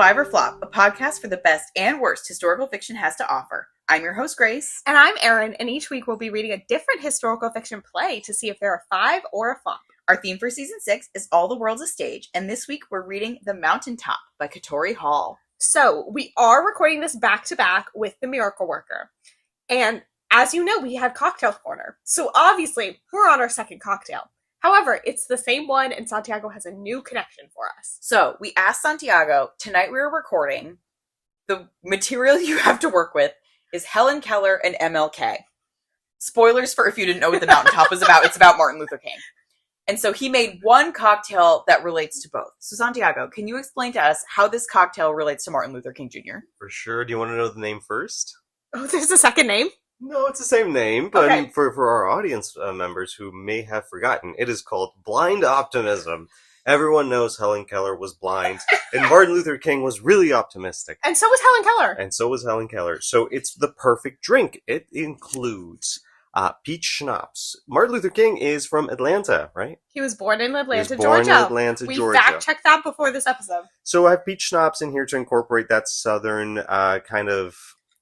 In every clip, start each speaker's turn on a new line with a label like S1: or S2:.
S1: Survivorflop, a podcast for the best and worst historical fiction has to offer. I'm your host, Grace.
S2: And I'm Erin, and each week we'll be reading a different historical fiction play to see if they're a 5 or a flop.
S1: Our theme for season 6 is All the World's a Stage, and this week we're reading The Mountaintop by Katori Hall.
S2: So, we are recording this back-to-back with The Miracle Worker. And as you know, we had Cocktail Corner. So obviously, we're on our second cocktail. However, it's the same one, and Santiago has a new connection for us.
S1: So, we asked Santiago, tonight we're recording, the material you have to work with is Helen Keller and MLK. Spoilers for if you didn't know what The Mountaintop was about, it's about Martin Luther King. And so he made one cocktail that relates to both. So Santiago, can you explain to us how this cocktail relates to Martin Luther King Jr.?
S3: For sure. Do you want to know the name first?
S2: Oh, there's a second name?
S3: No, it's the same name, but
S2: Okay.
S3: for our audience members who may have forgotten, it is called Blind Optimism. Everyone knows Helen Keller was blind, and Martin Luther King was really optimistic.
S2: And so was Helen Keller.
S3: And so was Helen Keller. So it's the perfect drink. It includes peach schnapps. Martin Luther King is from Atlanta, right?
S2: He was born in Atlanta,
S3: He was born
S2: Georgia.
S3: in Atlanta,
S2: we
S3: Georgia.
S2: fact-checked that before this episode.
S3: So I have peach schnapps in here to incorporate that southern kind of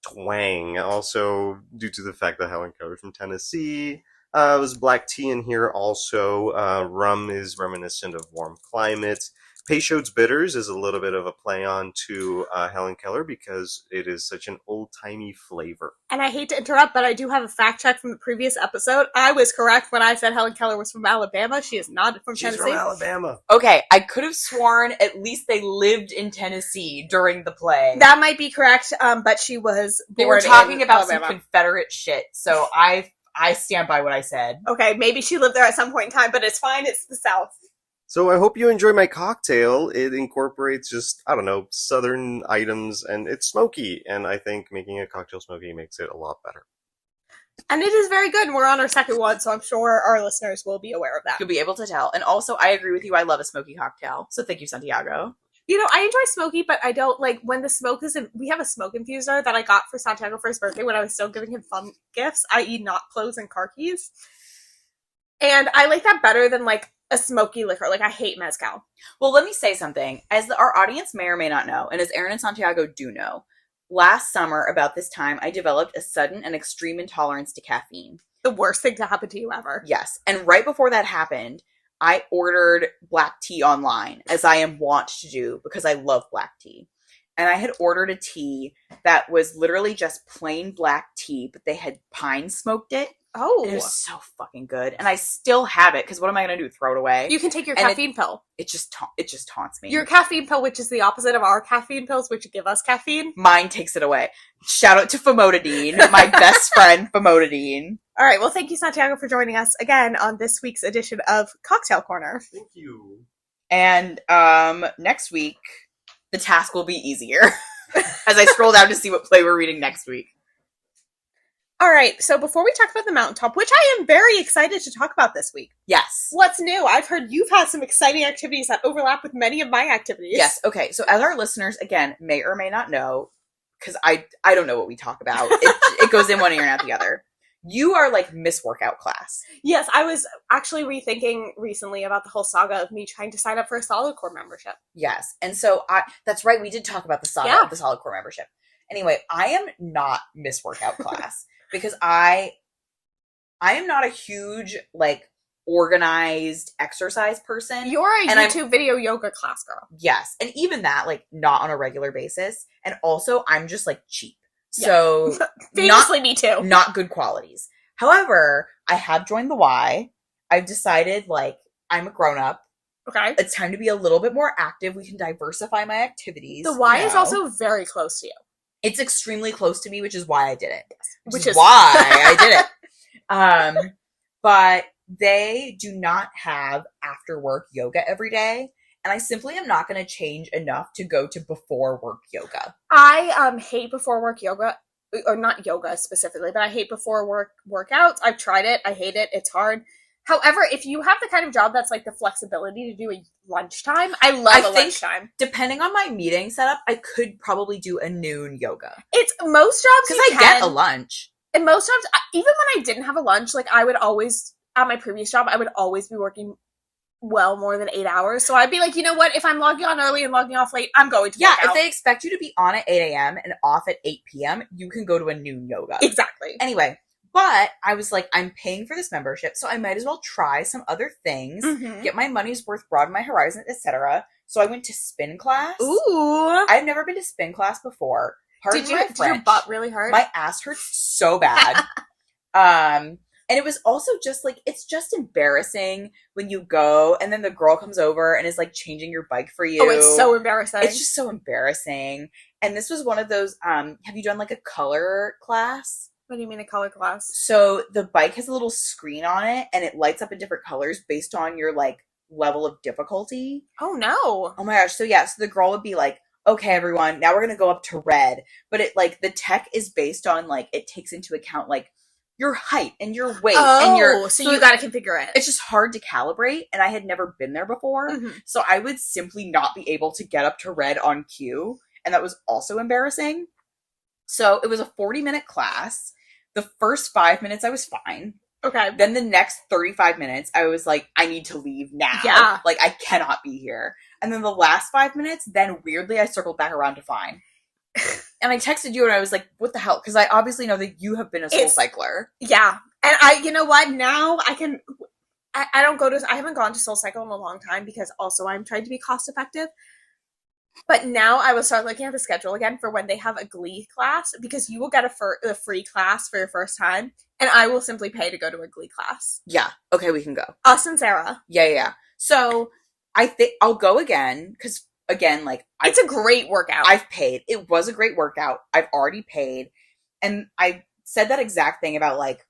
S3: twang. Also, due to the fact that Helen Keller's from Tennessee. There's black tea in here also. Rum is reminiscent of warm climate. Peychaud's Bitters is a little bit of a play on to Helen Keller because it is such an old-timey flavor.
S2: And I hate to interrupt, but I do have a fact check from the previous episode. I was correct when I said Helen Keller was from Alabama. She is not from
S3: She's
S2: Tennessee.
S3: from Alabama.
S1: Okay, I could have sworn at least they lived in Tennessee during the play.
S2: That might be correct, but she was
S1: They
S2: born
S1: were talking
S2: in
S1: about
S2: Alabama.
S1: some Confederate shit, so I stand by what I said.
S2: Okay, maybe she lived there at some point in time, but it's fine. It's the South.
S3: So I hope you enjoy my cocktail. It incorporates just, I don't know, southern items, and it's smoky. And I think making a cocktail smoky makes it a lot better.
S2: And it is very good. We're on our second one, so I'm sure our listeners will be aware of that.
S1: You'll be able to tell. And also, I agree with you, I love a smoky cocktail. So thank you, Santiago.
S2: You know, I enjoy smoky, but I don't like when the smoke is in. We have a smoke infuser that I got for Santiago for his birthday when I was still giving him fun gifts, i.e. not clothes and car keys. And I like that better than like a smoky liquor. Like, I hate mezcal.
S1: Well, let me say something. As our audience may or may not know, and as Erin and Santiago do know, last summer, about this time, I developed a sudden and extreme intolerance to caffeine.
S2: The worst thing to happen to you ever.
S1: Yes. And right before that happened, I ordered black tea online, as I am wont to do, because I love black tea. And I had ordered a tea that was literally just plain black tea, but they had pine smoked it.
S2: Oh.
S1: And it was so fucking good. And I still have it, because what am I going to do, throw it away?
S2: You can take your
S1: And
S2: caffeine pill.
S1: It just taunts me.
S2: Your caffeine pill, which is the opposite of our caffeine pills, which give us caffeine.
S1: Mine takes it away. Shout out to Famotidine, my best friend, Famotidine.
S2: All right. Well, thank you, Santiago, for joining us again on this week's edition of Cocktail Corner.
S3: Thank you.
S1: And next week, the task will be easier. As I scroll down to see what play we're reading next week.
S2: All right. So before we talk about the Mountaintop, which I am very excited to talk about this week.
S1: Yes.
S2: What's new? I've heard you've had some exciting activities that overlap with many of my activities.
S1: Yes. Okay. So as our listeners, again, may or may not know, because I don't know what we talk about. It goes in one ear and out the other. You are like Miss Workout Class.
S2: Yes, I was actually rethinking recently about the whole saga of me trying to sign up for a Solid Core membership.
S1: Yes. And so that's right. We did talk about the saga of the Solid Core membership. Anyway, I am not Miss Workout Class because I am not a huge, like, organized exercise person.
S2: You're a
S1: And
S2: YouTube video yoga class girl.
S1: Yes. And even that, like, not on a regular basis. And also, I'm just, like, cheap.
S2: Yeah.
S1: So,
S2: Famously, me too.
S1: not good qualities. However, I have joined the Y. I've decided, like, I'm a grown-up.
S2: Okay.
S1: It's time to be a little bit more active. We can diversify my activities.
S2: The Y
S1: you
S2: is
S1: know.
S2: also very close to you.
S1: It's extremely close to me, which is why I did it.
S2: Which is
S1: why I did it. But they do not have after work yoga every day. And I simply am not going to change enough to go to before work yoga.
S2: I hate before work yoga, or not yoga specifically, but I hate before work workouts. I've tried it. I hate it. It's hard. However, if you have the kind of job that's like the flexibility to do a lunchtime, I love a lunchtime.
S1: Depending on my meeting setup, I could probably do a noon yoga.
S2: It's most jobs
S1: because I get a lunch.
S2: And most jobs, even when I didn't have a lunch, like I would always, at my previous job, I would always be working well more than 8 hours. So I'd be like, you know what? If I'm logging on early and logging off late, I'm going to work
S1: If
S2: out.
S1: they expect you to be on at 8 a.m. and off at 8 p.m., you can go to a noon yoga.
S2: Exactly.
S1: Anyway, but I was like, I'm paying for this membership, so I might as well try some other things, get my money's worth, broaden my horizon, etc. So I went to spin class.
S2: Ooh.
S1: I've never been to spin class before.
S2: Did your butt really hurt?
S1: My ass hurts so bad. And it was also just like, it's just embarrassing when you go and then the girl comes over and is like changing your bike for you.
S2: Oh, it's so embarrassing.
S1: It's just so embarrassing. And this was one of those, have you done like a color class?
S2: What do you mean a color class?
S1: So the bike has a little screen on it and it lights up in different colors based on your like level of difficulty.
S2: Oh no.
S1: Oh my gosh. So yeah, so the girl would be like, okay, everyone, now we're going to go up to red. But it like, the tech is based on like, it takes into account like your height and your weight and your,
S2: so you got to configure it.
S1: It's just hard to calibrate. And I had never been there before. So I would simply not be able to get up to red on cue. And that was also embarrassing. So it was a 40-minute class. The first 5 minutes, I was fine.
S2: Okay.
S1: Then the next 35 minutes, I was like, I need to leave now.
S2: Yeah.
S1: Like, I cannot be here. And then the last 5 minutes, then weirdly, I circled back around to fine. And I texted you and I was like, what the hell? Because I obviously know that you have been a soul cycler.
S2: Yeah. And I, you know what? Now I can, I haven't gone to Soul Cycle in a long time because also I'm trying to be cost effective. But now I will start looking at the schedule again for when they have a Glee class, because you will get a free class for your first time, and I will simply pay to go to a Glee class.
S1: Yeah. Okay, we can go.
S2: Us and Sarah.
S1: Yeah. So I think I'll go again because, again, like...
S2: It's a great workout.
S1: I've paid. It was a great workout. I've already paid. And I said that exact thing about, like,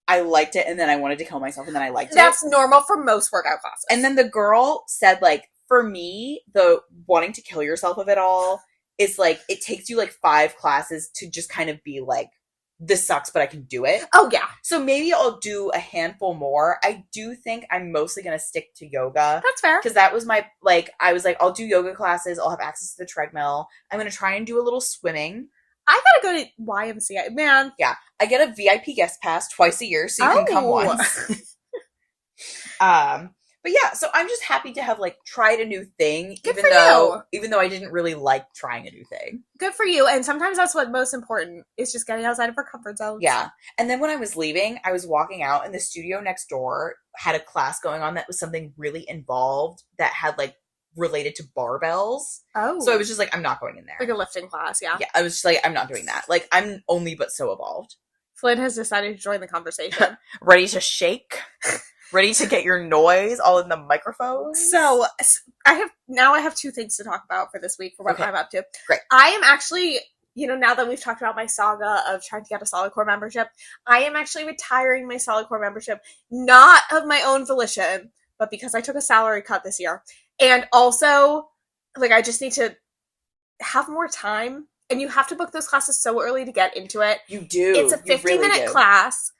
S1: I liked it, and then I wanted to kill myself, and then I liked it.
S2: That's normal for most workout classes.
S1: And then the girl said, like, for me, the wanting to kill yourself of it all is, like, it takes you, like, 5 classes to just kind of be, like, this sucks, but I can do it.
S2: Oh, yeah.
S1: So maybe I'll do a handful more. I do think I'm mostly going to stick to yoga.
S2: That's fair.
S1: Because that was my, like, I was like, I'll do yoga classes. I'll have access to the treadmill. I'm going to try and do a little swimming.
S2: I gotta go to YMCA. Man.
S1: Yeah. I get a VIP guest pass twice a year, so you can come once. But yeah, so I'm just happy to have, like, tried a new thing, even though I didn't really like trying a new thing.
S2: Good for you. And sometimes that's what's most important, is just getting outside of our comfort zone.
S1: Yeah. And then when I was leaving, I was walking out, and the studio next door had a class going on that was something really involved that had, like, related to barbells.
S2: Oh.
S1: So I was just like, I'm not going in there.
S2: Like a lifting class, yeah.
S1: Yeah, I was just like, I'm not doing that. Like, I'm only but so evolved.
S2: Flynn has decided to join the conversation.
S1: Ready to shake? Ready to get your noise all in the microphone?
S2: So I have 2 things to talk about for this week for what I'm up to.
S1: Great.
S2: I am actually, now that we've talked about my saga of trying to get a Solid Core membership, I am actually retiring my Solid Core membership, not of my own volition, but because I took a salary cut this year. And also, like, I just need to have more time. And you have to book those classes so early to get into it.
S1: You do.
S2: It's a 50-minute class.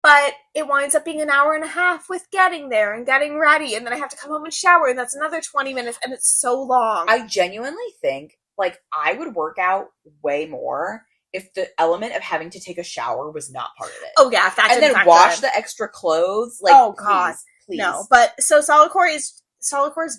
S2: But it winds up being an hour and a half with getting there and getting ready. And then I have to come home and shower. And that's another 20 minutes. And it's so long.
S1: I genuinely think, like, I would work out way more if the element of having to take a shower was not part of it.
S2: Oh, yeah. If that
S1: and then wash the extra clothes. Like,
S2: oh, God.
S1: Please.
S2: No. But so Solid Core is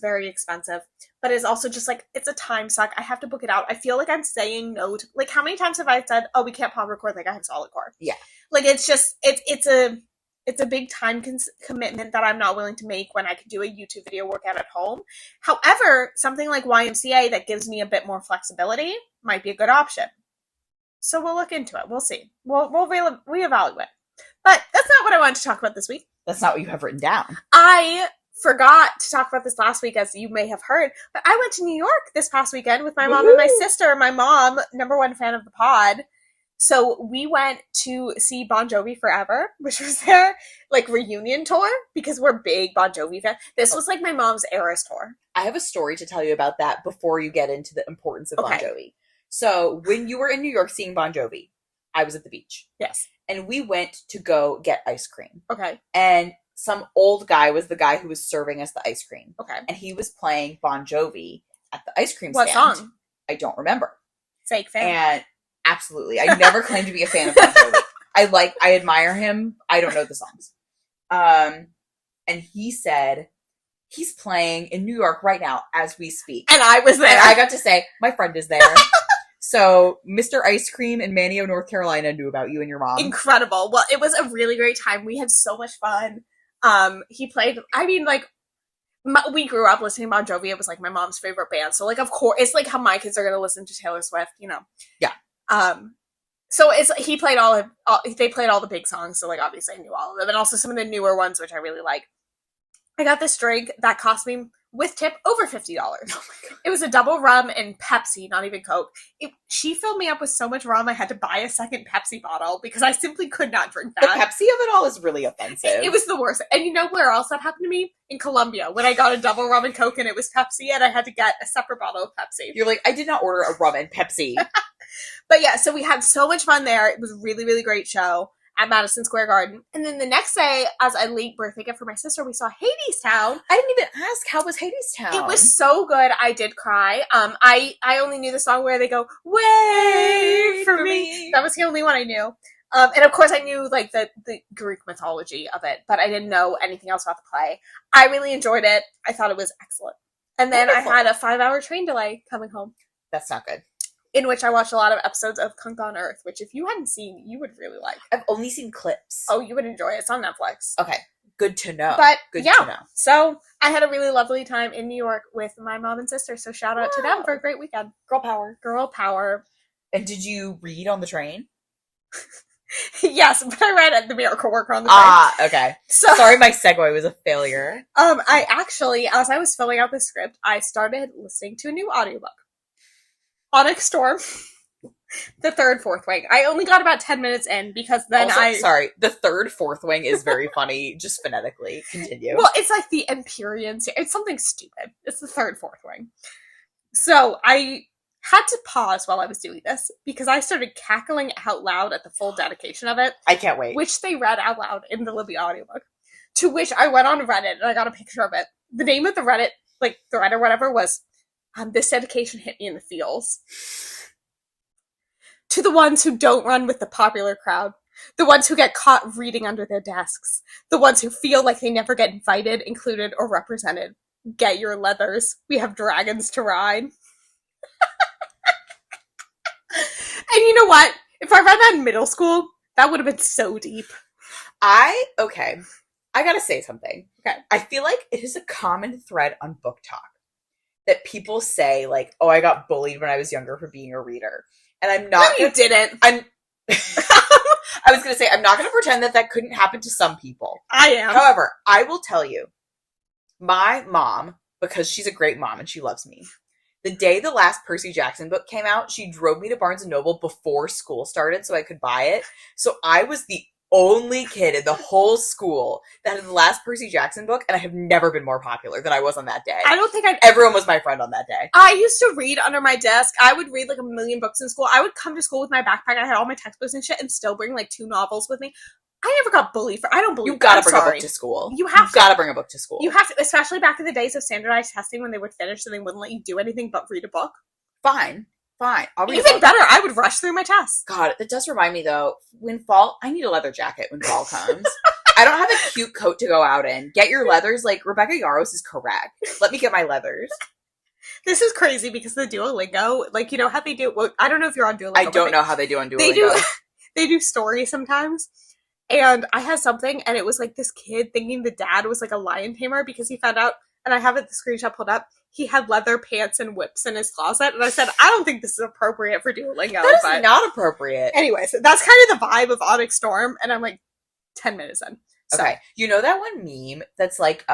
S2: very expensive. But it's also just, like, it's a time suck. I have to book it out. I feel like I'm saying no to, like, how many times have I said, oh, we can't pause record, like, I have Solid Core? Yeah. Like, it's just, it's a big time commitment that I'm not willing to make when I could do a YouTube video workout at home. However, something like YMCA that gives me a bit more flexibility might be a good option. So we'll look into it. We'll see. We'll reevaluate. But that's not what I wanted to talk about this week.
S1: That's not what you have written down.
S2: I forgot to talk about this last week, as you may have heard, but I went to New York this past weekend with my mom and my sister. My mom, #1 fan of the pod. So we went to see Bon Jovi Forever, which was their, like, reunion tour, because we're big Bon Jovi fans. This was, like, my mom's Eras tour.
S1: I have a story to tell you about that before you get into the importance of Bon Jovi. So when you were in New York seeing Bon Jovi, I was at the beach.
S2: Yes.
S1: And we went to go get ice cream.
S2: Okay.
S1: And some old guy was the guy who was serving us the ice cream.
S2: Okay.
S1: And he was playing Bon Jovi at the ice cream
S2: stand. What song?
S1: I don't remember.
S2: Fake fan.
S1: And absolutely. I never claimed to be a fan of Bon Jovi. I admire him. I don't know the songs. And he said He's playing in New York right now as we speak.
S2: And I was there.
S1: And I got to say, my friend is there. So, Mr. Ice Cream in Manio, North Carolina knew about you and your mom.
S2: Incredible. Well, it was a really great time. We had so much fun. He played, I mean, like, we grew up listening to Bon Jovi. It was, like, my mom's favorite band. So, like, of course, it's like how my kids are going to listen to Taylor Swift, you know.
S1: Yeah.
S2: So they played all the big songs. So, like, obviously I knew all of them. And also some of the newer ones, which I really like. I got this drink that cost me, with tip, over $50. Oh my God. It was a double rum and Pepsi, not even Coke. She filled me up with so much rum, I had to buy a second Pepsi bottle because I simply could not drink that.
S1: The Pepsi of it all is really offensive.
S2: It was the worst. And you know where else that happened to me? In Colombia, when I got a double rum and Coke and it was Pepsi, and I had to get a separate bottle of Pepsi.
S1: You're like, I did not order a rum and Pepsi.
S2: But yeah, so we had so much fun there. It was a really, really great show at Madison Square Garden. And then the next day, as a late birthday gift for my sister, we saw Hadestown.
S1: I didn't even ask, how was Hadestown?
S2: It was so good. I did cry. I only knew the song where they go, "Wait for me." That was the only one I knew. And of course I knew, like, the Greek mythology of it, but I didn't know anything else about the play. I really enjoyed it. I thought it was excellent. And then
S1: Wonderful.
S2: I had a 5-hour train delay coming home,
S1: That's not good.
S2: in which I watched a lot of episodes of Kunk on Earth, which if you hadn't seen, you would really like.
S1: I've only seen clips.
S2: Oh, you would enjoy it. It's on Netflix.
S1: Okay. Good to know.
S2: But
S1: Good
S2: yeah,
S1: to know.
S2: so I had a really lovely time in New York with my mom and sister. So shout out to them for a great weekend.
S1: Girl power.
S2: Girl power.
S1: And did you read on the train?
S2: Yes, but I read at the Miracle Worker on the train.
S1: Ah, okay.
S2: So
S1: Sorry, my segue was a failure.
S2: I actually, as I was filling out the script, I started listening to a new audiobook. Onyx Storm. The third fourth wing. I only got about 10 minutes in because then
S1: Also, sorry, the third fourth wing is very funny, just phonetically. Continue.
S2: Well, it's like the Empyrean. It's something stupid. It's the third fourth wing. So I had to pause while I was doing this because I started cackling out loud at the full dedication of it,
S1: I can't wait.
S2: which they read out loud in the Libby audiobook. To which I went on Reddit and I got a picture of it. The name of the Reddit, like, thread or whatever was, "This dedication hit me in the feels." To the ones who don't run with the popular crowd, the ones who get caught reading under their desks, the ones who feel like they never get invited, included, or represented. Get your leathers. We have dragons to ride. And you know what? If I read that in middle school, that would have been so deep.
S1: Okay. I gotta say something.
S2: Okay.
S1: I feel like it is a common thread on Book Talk that people say, like, oh, I got bullied when I was younger for being a reader. And I'm not.
S2: No, you didn't.
S1: I was gonna say, I'm not gonna pretend that couldn't happen to some people.
S2: I am.
S1: However, I will tell you, my mom, because she's a great mom and she loves me, the day the last Percy Jackson book came out, she drove me to Barnes & Noble before school started so I could buy it. So I was the only kid in the whole school that had the last Percy Jackson book, and I have never been more popular than I was on that day.
S2: I don't think
S1: Everyone was my friend on that day.
S2: I used to read under my desk. I would read like a million books in school. I would come to school with my backpack. I had all my textbooks and shit and still bring like 2 novels with me. I never got bullied for. I don't believe
S1: You gotta
S2: that.
S1: bring
S2: I'm sorry.
S1: a book to school.
S2: You have to.
S1: Gotta bring a book to school.
S2: You have to, especially back in the days of standardized testing when they would finish and they wouldn't let you do anything but read a book.
S1: Fine. I'll read a
S2: Even
S1: book.
S2: better, I would rush through my tests.
S1: God, that does remind me though, I need a leather jacket when fall comes. I don't have a cute coat to go out in. Get your leathers, like Rebecca Yarros is correct. Let me get my leathers.
S2: This is crazy because the Duolingo, like, you know how they do, well, I don't know if you're on Duolingo.
S1: I don't know how they do on
S2: They
S1: Duolingo.
S2: they do stories sometimes. And I had something, and it was like this kid thinking the dad was like a lion tamer because he found out, and I have the screenshot pulled up, he had leather pants and whips in his closet. And I said, I don't think this is appropriate for Duolingo.
S1: That is not appropriate.
S2: Anyways, that's kind of the vibe of Onyx Storm, and I'm like 10 minutes in. So,
S1: Okay. You know that one meme that's like,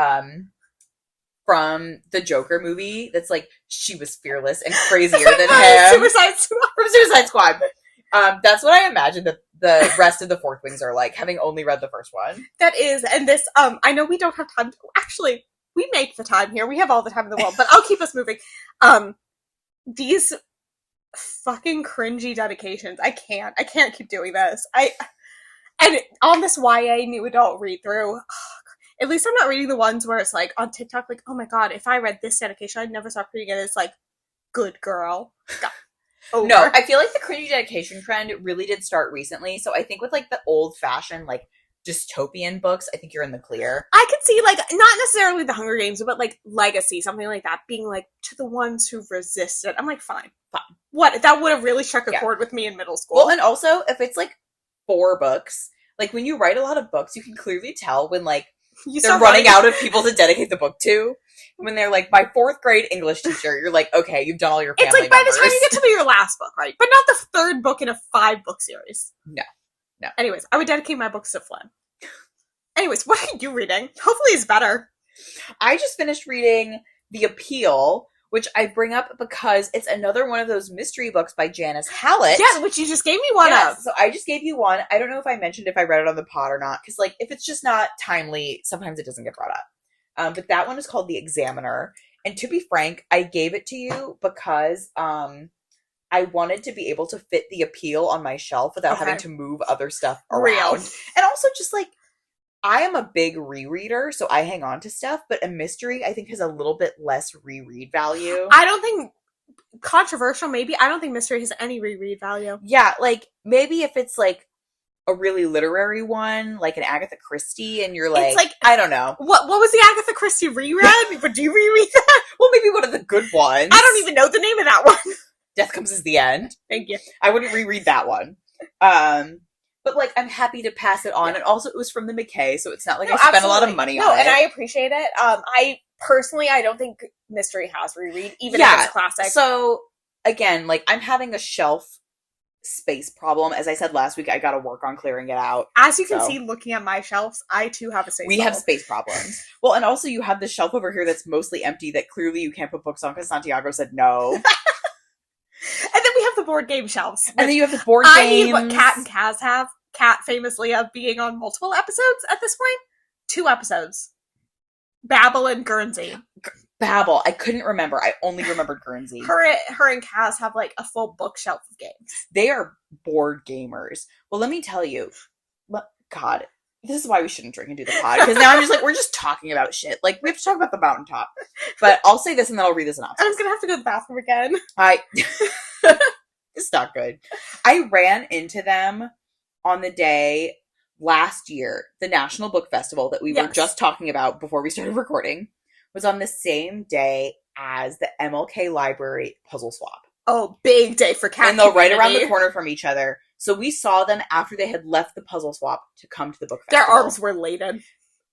S1: from the Joker movie that's like, she was fearless and crazier than him.
S2: Suicide Squad.
S1: From Suicide Squad. That's what I imagine that the rest of the Fourth Wings are like, having only read the first one.
S2: That is, and this, I know we don't have time to, actually, we make the time here. We have all the time in the world, but I'll keep us moving. These fucking cringy dedications. I can't keep doing this. And on this YA new adult read through, at least I'm not reading the ones where it's like on TikTok, like, oh my god, if I read this dedication, I'd never stop reading it. It's like, good girl. Over.
S1: No, I feel like the cringy dedication trend really did start recently. So I think with like the old fashioned, like, dystopian books, I think you're in the clear.
S2: I could see, like, not necessarily the Hunger Games, but, like, Legacy, something like that, being, like, to the ones who resisted. I'm like, fine. What? That would have really struck a chord with me in middle school.
S1: Well, and also, if it's, like, 4 books, like, when you write a lot of books, you can clearly tell when, like, they're running out of people to dedicate the book to. When they're like, my 4th grade English teacher, you're like, okay, you've done all your family
S2: It's like, by
S1: members.
S2: the time you get to your last book, right? But not the 3rd book in a 5-book series.
S1: No.
S2: Anyways, I would dedicate my books to Flynn. Anyways, what are you reading? Hopefully it's better.
S1: I just finished reading The Appeal, which I bring up because it's another one of those mystery books by Janice Hallett.
S2: Yeah, which you just gave me one of.
S1: So I just gave you one. I don't know if I mentioned if I read it on the pod or not, because, like, if it's just not timely, sometimes it doesn't get brought up. But that one is called The Examiner. And to be frank, I gave it to you because I wanted to be able to fit The Appeal on my shelf without having to move other stuff around. And also just, like, I am a big rereader, so I hang on to stuff, but a mystery, I think, has a little bit less reread value.
S2: I don't think, controversial maybe, I don't think mystery has any reread value.
S1: Yeah, like, maybe if it's, like, a really literary one, like an Agatha Christie, and you're like, I don't know.
S2: What was the Agatha Christie reread? Would you reread that?
S1: Well, maybe one of the good ones.
S2: I don't even know the name of that one.
S1: Death Comes as the End.
S2: Thank you.
S1: I wouldn't reread that one. But, like, I'm happy to pass it on. Yeah. And also, it was from the McKay, so it's not like I spent a lot of money on it.
S2: And I appreciate it. I don't think mystery has reread, even if it's classic.
S1: So, again, like, I'm having a shelf space problem. As I said last week, I gotta work on clearing it out.
S2: As you can see, looking at my shelves, I too have a space problem.
S1: We have space problems. Well, and also you have the shelf over here that's mostly empty that clearly you can't put books on because Santiago said no.
S2: And then we have the board game shelves.
S1: And then you have the board games.
S2: I need what Kat and Kaz have. Kat famously of being on multiple episodes at this point. 2 episodes. Babel and Guernsey.
S1: Babel. I couldn't remember. I only remembered Guernsey.
S2: Her and Kaz have, like, a full bookshelf of games.
S1: They are board gamers. Well, let me tell you. God, this is why we shouldn't drink and do the pod. Because now I'm just like, we're just talking about shit. Like, we have to talk about the Mountaintop. But I'll say this and then I'll read the synopsis.
S2: I'm gonna have to go to the bathroom again.
S1: It's not good. I ran into them on the day last year, the National Book Festival that we were just talking about before we started recording, was on the same day as the MLK Library Puzzle Swap.
S2: Oh, big day for Kat.
S1: And they're right around the corner from each other. So we saw them after they had left the Puzzle Swap to come to the book festival.
S2: Their arms were laden.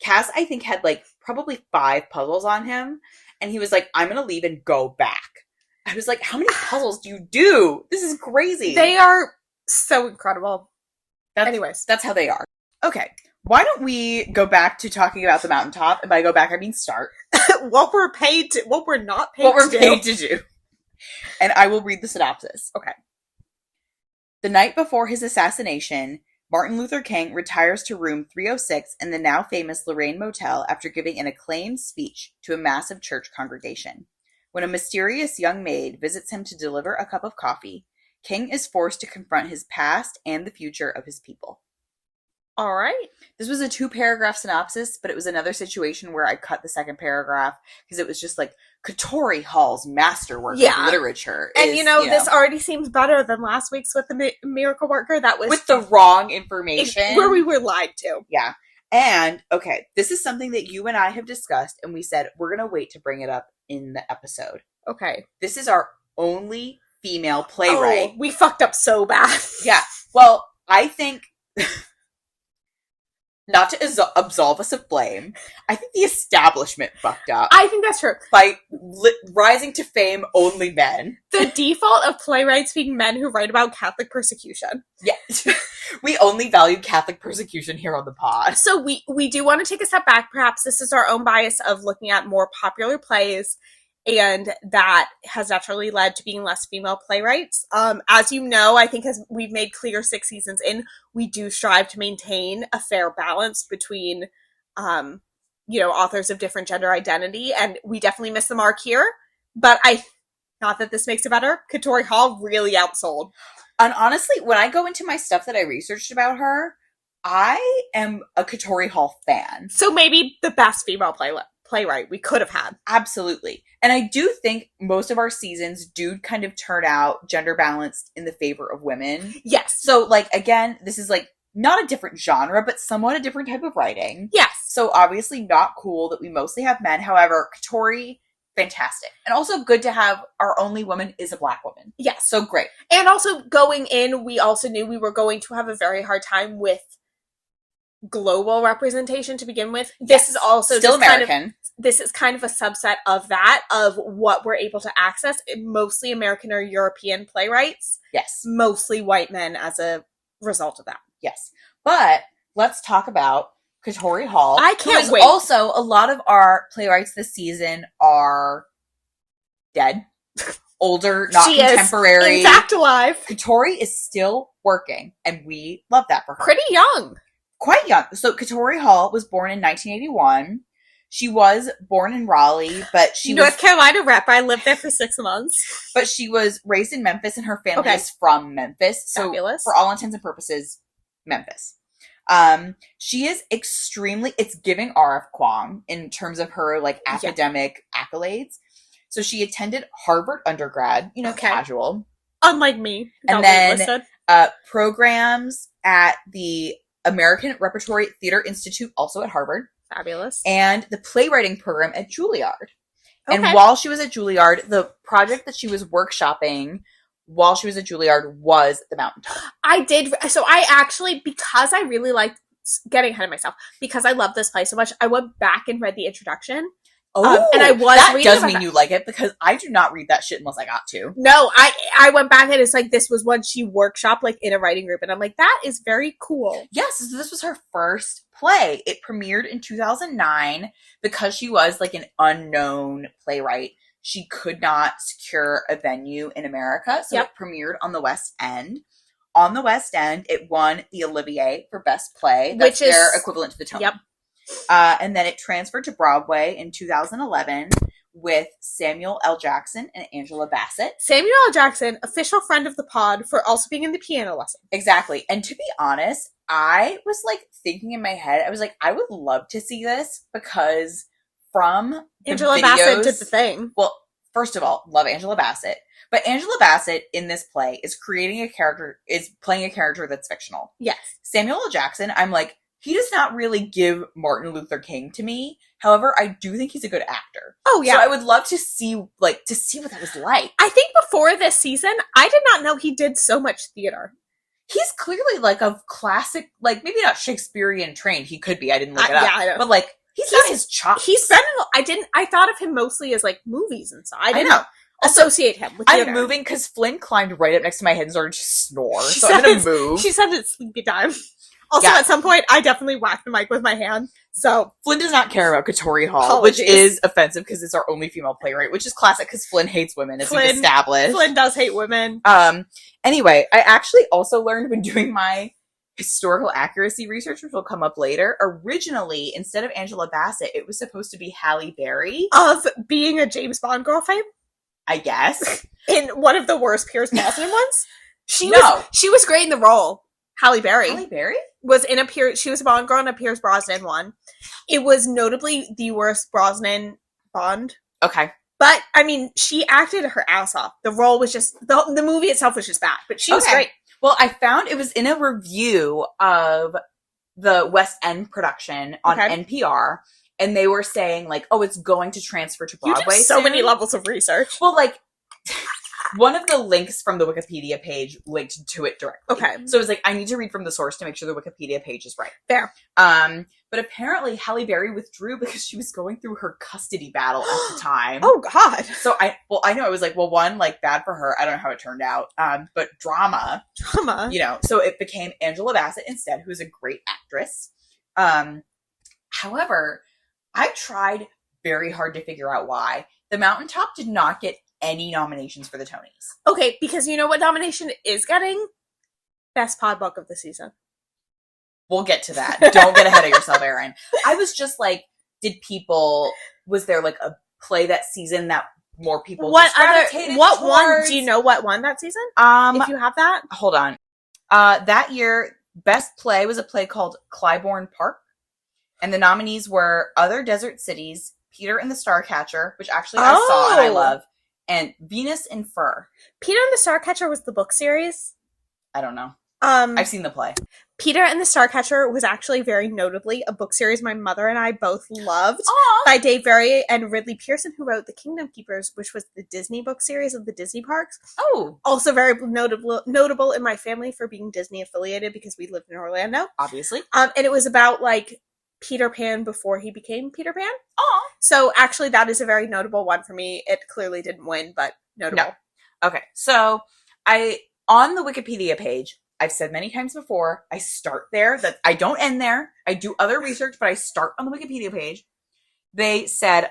S1: Cass, I think, had, like, probably 5 puzzles on him. And he was like, I'm going to leave and go back. I was like, how many puzzles do you do? This is crazy.
S2: They are so incredible. Anyways.
S1: That's how they are. Okay. Why don't we go back to talking about the Mountaintop? And by go back, I mean start.
S2: What we're not paid to
S1: do. And I will read the synopsis. Okay. The night before his assassination, Martin Luther King retires to room 306 in the now famous Lorraine Motel after giving an acclaimed speech to a massive church congregation. When a mysterious young maid visits him to deliver a cup of coffee, King is forced to confront his past and the future of his people.
S2: All right.
S1: This was a 2-paragraph synopsis, but it was another situation where I cut the second paragraph because it was just like Katori Hall's masterwork of literature.
S2: And this already seems better than last week's with the Miracle Worker. That was
S1: with the wrong information.
S2: Where we were lied to.
S1: Yeah. And, okay, this is something that you and I have discussed, and we said we're going to wait to bring it up in the episode.
S2: Okay.
S1: This is our only female playwright.
S2: Oh, we fucked up so bad.
S1: Yeah. Well, I think... Not to absolve us of blame, I think the establishment fucked up.
S2: I think that's true.
S1: By rising to fame only men.
S2: The default of playwrights being men who write about Catholic persecution.
S1: Yeah. We only value Catholic persecution here on the pod.
S2: So we do want to take a step back. Perhaps this is our own bias of looking at more popular plays, and that has naturally led to being less female playwrights. As you know, I think as we've made clear 6 seasons in, we do strive to maintain a fair balance between, authors of different gender identity, and we definitely miss the mark here. But not that this makes it better, Katori Hall really outsold.
S1: And honestly, when I go into my stuff that I researched about her, I am a Katori Hall fan.
S2: So maybe the best female playwright we could have had.
S1: Absolutely. And I do think most of our seasons do kind of turn out gender balanced in the favor of women.
S2: Yes.
S1: So, like, again, this is like not a different genre, but somewhat a different type of writing.
S2: Yes.
S1: So obviously not cool that we mostly have men. However, Katori, fantastic. And also good to have our only woman is a Black woman.
S2: Yes.
S1: So great.
S2: And also going in, we also knew we were going to have a very hard time with global representation to begin with. This is also
S1: still
S2: just
S1: American.
S2: This is kind of a subset of that, of what we're able to access. Mostly American or European playwrights.
S1: Yes.
S2: Mostly white men as a result of that.
S1: Yes. But let's talk about Katori Hall.
S2: I can't wait.
S1: Also, a lot of our playwrights this season are dead. Older, not
S2: She
S1: contemporary.
S2: Is, in fact, alive.
S1: Katori is still working, and we love that for her.
S2: Pretty young.
S1: Quite young. So Katori Hall was born in 1981. She was born in Raleigh, but she
S2: North Carolina rep. I lived there for 6 months.
S1: But she was raised in Memphis, and her family
S2: Okay.
S1: is from Memphis. So
S2: Fabulous.
S1: for all intents and purposes, Memphis. She is extremely, it's giving R.F. Kuang in terms of her like academic accolades. So she attended Harvard undergrad, casual.
S2: Unlike me.
S1: And then programs at the American Repertory Theater Institute, also at Harvard.
S2: Fabulous.
S1: And the playwriting program at Juilliard.
S2: Okay.
S1: And while she was at Juilliard, the project that she was workshopping while she was at Juilliard was the Mountaintop.
S2: I did. So I actually, because I really liked, getting ahead of myself, because I love this play so much, I went back and read the introduction. And I was
S1: that
S2: reading
S1: does
S2: about
S1: mean
S2: that.
S1: you like it, because I do not read that shit unless I got to.
S2: No, I went back and it's like, this was one she workshopped like in a writing group. And I'm like, that is very cool.
S1: Yes, so this was her first play. It premiered in 2009 because she was like an unknown playwright. She could not secure a venue in America, so it premiered on the West End. On the West End, it won the Olivier for Best Play, which is their equivalent to the Tony.
S2: Yep.
S1: And then it transferred to Broadway in 2011 with Samuel L. Jackson and Angela Bassett.
S2: Samuel L. Jackson, official friend of the pod, for also being in the piano lesson.
S1: Exactly. And to be honest, I was like thinking in my head, I was like, I would love to see this because from
S2: Angela Bassett did the thing.
S1: Well, first of all, love Angela Bassett. But Angela Bassett in this play is playing a character that's fictional.
S2: Yes. Samuel
S1: L. Jackson, I'm like, he does not really give Martin Luther King to me. However, I do think he's a good actor.
S2: Oh, yeah.
S1: So I would love to see what that was like.
S2: I think before this season, I did not know he did so much theater.
S1: He's clearly like a classic, like maybe not Shakespearean trained. He could be. I didn't look it up.
S2: Yeah, I know.
S1: But like, he's got his chops.
S2: He's been I thought of him mostly as like movies and stuff. I didn't
S1: know.
S2: associate him with theater.
S1: I'm moving because Flynn climbed right up next to my head and started to snore. So I'm going to move.
S2: She said it's sleepy time. Also, at some point, I definitely whacked the mic with my hand. So
S1: Flynn does not care about Katori Hall,
S2: apologies.
S1: Which is offensive because it's our only female playwright, which is classic because Flynn hates women, as we've established.
S2: Flynn does hate women.
S1: Anyway, I actually also learned when doing my historical accuracy research, which will come up later. Originally, instead of Angela Bassett, it was supposed to be Halle Berry.
S2: Of being a James Bond girl fame?
S1: I guess.
S2: In one of the worst Pierce Brosnan ones? She was great in the role. Halle Berry was in she was a Bond girl in a Pierce Brosnan one. It was notably the worst Brosnan Bond.
S1: Okay.
S2: But, I mean, she acted her ass off. The role was just, the movie itself was just bad, but she was great.
S1: Well, I found it was in a review of the West End production on NPR, and they were saying, like, oh, it's going to transfer to Broadway.
S2: You do so many levels of research.
S1: Well, like, one of the links from the Wikipedia page linked to it directly.
S2: Okay.
S1: So it was like, I need to read from the source to make sure the Wikipedia page is right.
S2: Fair.
S1: But apparently Halle Berry withdrew because she was going through her custody battle at the time.
S2: Oh, God.
S1: So I know, I was like, well, one, like, bad for her. I don't know how it turned out. But drama. So it became Angela Bassett instead, who is a great actress. However, I tried very hard to figure out why. The Mountaintop did not get any nominations for the Tonys.
S2: Okay, because you know what nomination is getting? Best pod book of the season.
S1: We'll get to that. Don't get ahead of yourself, Erin. I was just like, was there like a play that season that more people gravitated towards?
S2: One, do you know what won that season? If you have that?
S1: Hold on. That year, best play was a play called Clybourne Park. And the nominees were Other Desert Cities, Peter and the Starcatcher, which actually I saw and I love, and Venus in Fur.
S2: Peter and the Starcatcher was the book series?
S1: I don't know. I've seen the play.
S2: Peter and the Starcatcher was actually very notably a book series my mother and I both loved.
S1: Aw.
S2: By Dave Barry and Ridley Pearson, who wrote The Kingdom Keepers, which was the Disney book series of the Disney parks.
S1: Oh.
S2: Also very notable in my family for being Disney affiliated because we lived in Orlando.
S1: Obviously.
S2: And it was about, like, Peter Pan before he became Peter Pan.
S1: Aw.
S2: So actually that is a very notable one for me. It clearly didn't win, but notable.
S1: No. Okay, so on the Wikipedia page, I've said many times before, I start there, that I don't end there. I do other research, but I start on the Wikipedia page. They said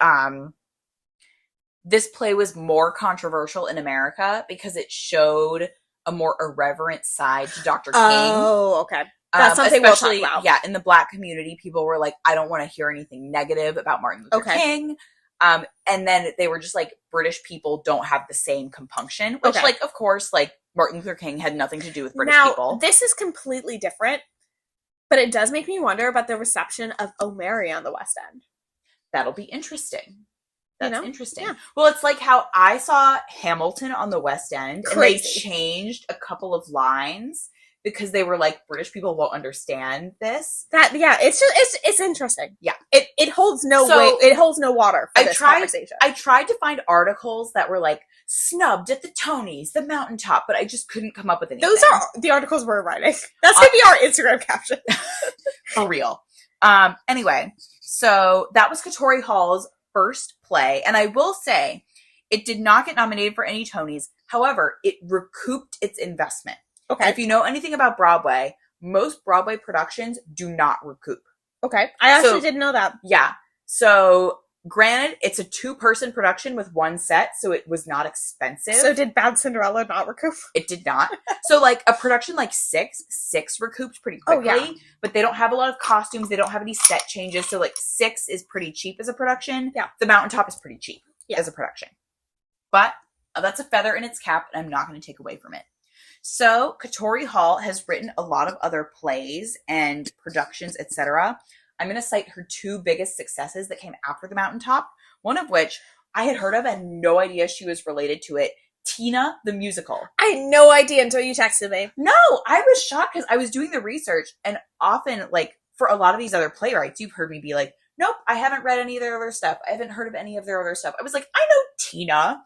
S1: this play was more controversial in America because it showed a more irreverent side to Dr. King.
S2: Oh, okay. That's something we'll talk about.
S1: Yeah, in the Black community, people were like, I don't want to hear anything negative about Martin Luther King. And then they were just like, British people don't have the same compunction, which, like, of course, like, Martin Luther King had nothing to do with British people.
S2: This is completely different, but it does make me wonder about the reception of O'Mary on the West End.
S1: That'll be interesting. That's interesting.
S2: Yeah.
S1: Well, it's like how I saw Hamilton on the West End, and they changed a couple of lines because they were like, British people won't understand this.
S2: It's interesting.
S1: Yeah.
S2: It holds no weight. It holds no water for this conversation.
S1: I tried to find articles that were like, snubbed at the Tonys, the Mountaintop, but I just couldn't come up with anything.
S2: Those are the articles we're writing. That's going to be our Instagram caption.
S1: For real. Anyway, so that was Katori Hall's first play, and I will say, it did not get nominated for any Tonys. However, it recouped its investment.
S2: Okay.
S1: And if you know anything about Broadway, most Broadway productions do not recoup.
S2: Okay. I actually didn't know that.
S1: Yeah. So, granted, it's a 2-person production with 1 set, so it was not expensive.
S2: So did Bad Cinderella not recoup?
S1: It did not. So, like, a production like Six recouped pretty quickly, but they don't have a lot of costumes. They don't have any set changes. So, like, Six is pretty cheap as a production.
S2: Yeah.
S1: The Mountaintop is pretty cheap as a production. But that's a feather in its cap, and I'm not going to take away from it. So, Katori Hall has written a lot of other plays and productions, etc. I'm going to cite her 2 biggest successes that came after the Mountaintop, one of which I had heard of and had no idea she was related to it. Tina, the musical.
S2: I had no idea until you texted me.
S1: No, I was shocked because I was doing the research, and often, like, for a lot of these other playwrights, you've heard me be like, nope, I haven't read any of their other stuff. I haven't heard of any of their other stuff. I was like, I know Tina.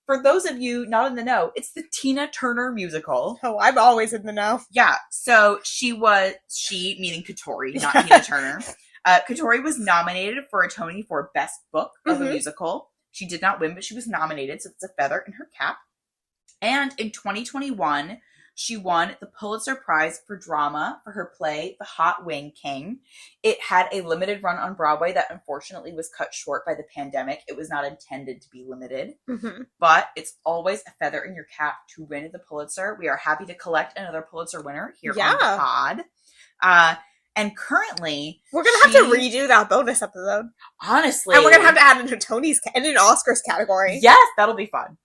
S1: For those of you not in the know, it's the Tina Turner musical.
S2: Oh, I'm always in the know.
S1: Yeah, so she, meaning Katori, not Tina Turner. Katori was nominated for a Tony for Best Book of a Musical. She did not win, but she was nominated, so it's a feather in her cap. And in 2021, she won the Pulitzer Prize for Drama for her play, The Hot Wing King. It had a limited run on Broadway that unfortunately was cut short by the pandemic. It was not intended to be limited, but it's always a feather in your cap to win the Pulitzer. We are happy to collect another Pulitzer winner here on the pod. And currently,
S2: we're going to have to redo that bonus episode.
S1: Honestly.
S2: And we're going to have to add in a Tony's and an Oscars category.
S1: Yes, that'll be fun.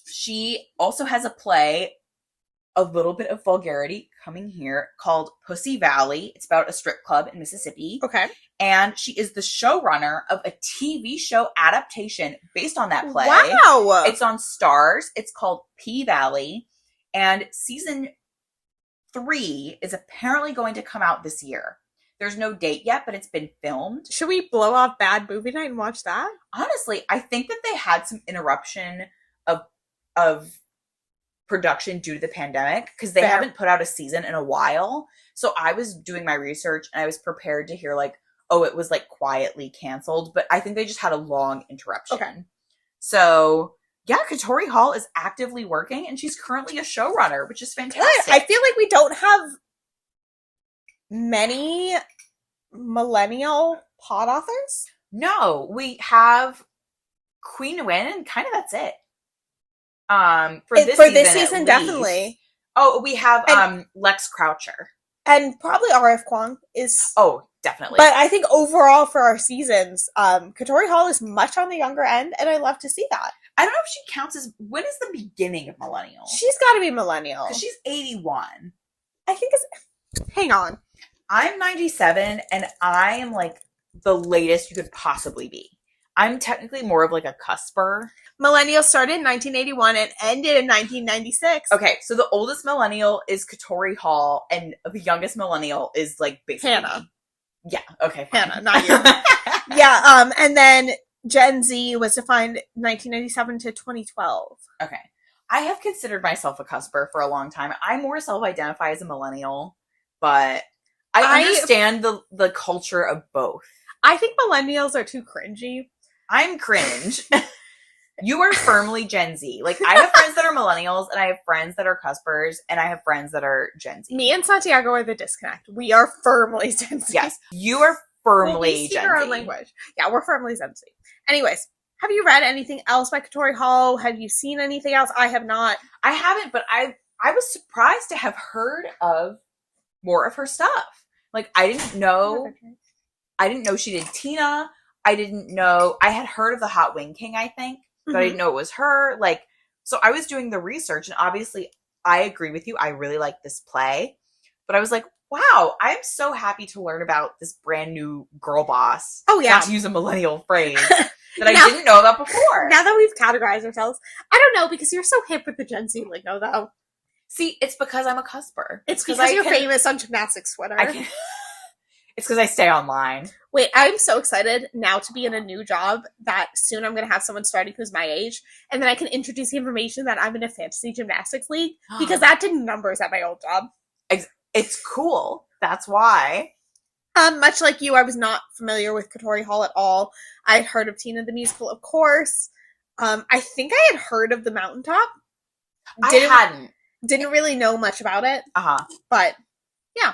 S1: She also has a play, a little bit of vulgarity coming here, called Pussy Valley. It's about a strip club in Mississippi.
S2: Okay.
S1: And she is the showrunner of a TV show adaptation based on that play.
S2: Wow!
S1: It's on Stars. It's called P-Valley. And season 3 is apparently going to come out this year. There's no date yet, but it's been filmed.
S2: Should we blow off Bad Movie Night and watch that?
S1: Honestly, I think that they had some interruption of production due to the pandemic because they haven't put out a season in a while. So I was doing my research and I was prepared to hear like, oh, it was like quietly canceled, but I think they just had a long interruption.
S2: Okay.
S1: So yeah, Katori Hall is actively working and she's currently a showrunner, which is fantastic.
S2: I feel like we don't have many millennial pod authors.
S1: No, we have Queen Nguyen and kind of that's it. For this season,
S2: definitely.
S1: Oh, we have Lex Croucher.
S2: And probably RF Kwong is...
S1: Oh, definitely.
S2: But I think overall for our seasons, Katori Hall is much on the younger end, and I love to see that.
S1: I don't know if she counts as... When is the beginning of millennial?
S2: She's got to be millennial.
S1: Because she's 81.
S2: I think it's... Hang on.
S1: I'm 97, and I am like the latest you could possibly be. I'm technically more of like a cusper.
S2: Millennials started in 1981 and ended in 1996.
S1: Okay, so the oldest millennial is Katori Hall, and the youngest millennial is like basically
S2: Hannah.
S1: Yeah, okay. Fine.
S2: Hannah, not you. Yeah, and then Gen Z was defined 1997 to 2012.
S1: Okay. I have considered myself a cusper for a long time. I more self-identify as a millennial, but I understand the culture of both.
S2: I think millennials are too cringy.
S1: I'm cringe. You are firmly Gen Z. Like, I have friends that are millennials, and I have friends that are cuspers, and I have friends that are Gen Z.
S2: Me and Santiago are the disconnect. We are firmly Gen Z.
S1: Yes, you are firmly
S2: we
S1: Gen
S2: our
S1: Z.
S2: own language. Yeah, we're firmly Gen Z. Anyways, have you read anything else by Katori Hall? Have you seen anything else? I have not.
S1: I haven't, but I was surprised to have heard of more of her stuff. Like, I didn't know she did Tina. I didn't know. I had heard of the Hot Wing King, I think, but I didn't know it was her. Like, so I was doing the research, and obviously I agree with you. I really like this play, but I was like, wow, I'm so happy to learn about this brand new girl boss.
S2: Oh, yeah.
S1: Not to use a millennial phrase that I didn't know about before.
S2: Now that we've categorized ourselves, I don't know, because you're so hip with the Gen Z lingo, though.
S1: See, it's because I'm a cusper.
S2: It's because you're famous on gymnastics Twitter.
S1: It's because I stay online.
S2: Wait, I'm so excited now to be in a new job that soon I'm going to have someone starting who's my age, and then I can introduce the information that I'm in a fantasy gymnastics league, because that did numbers at my old job.
S1: It's cool. That's why.
S2: Much like you, I was not familiar with Katori Hall at all. I had heard of Tina the Musical, of course. I think I had heard of the Mountaintop. Didn't really know much about it. But, yeah.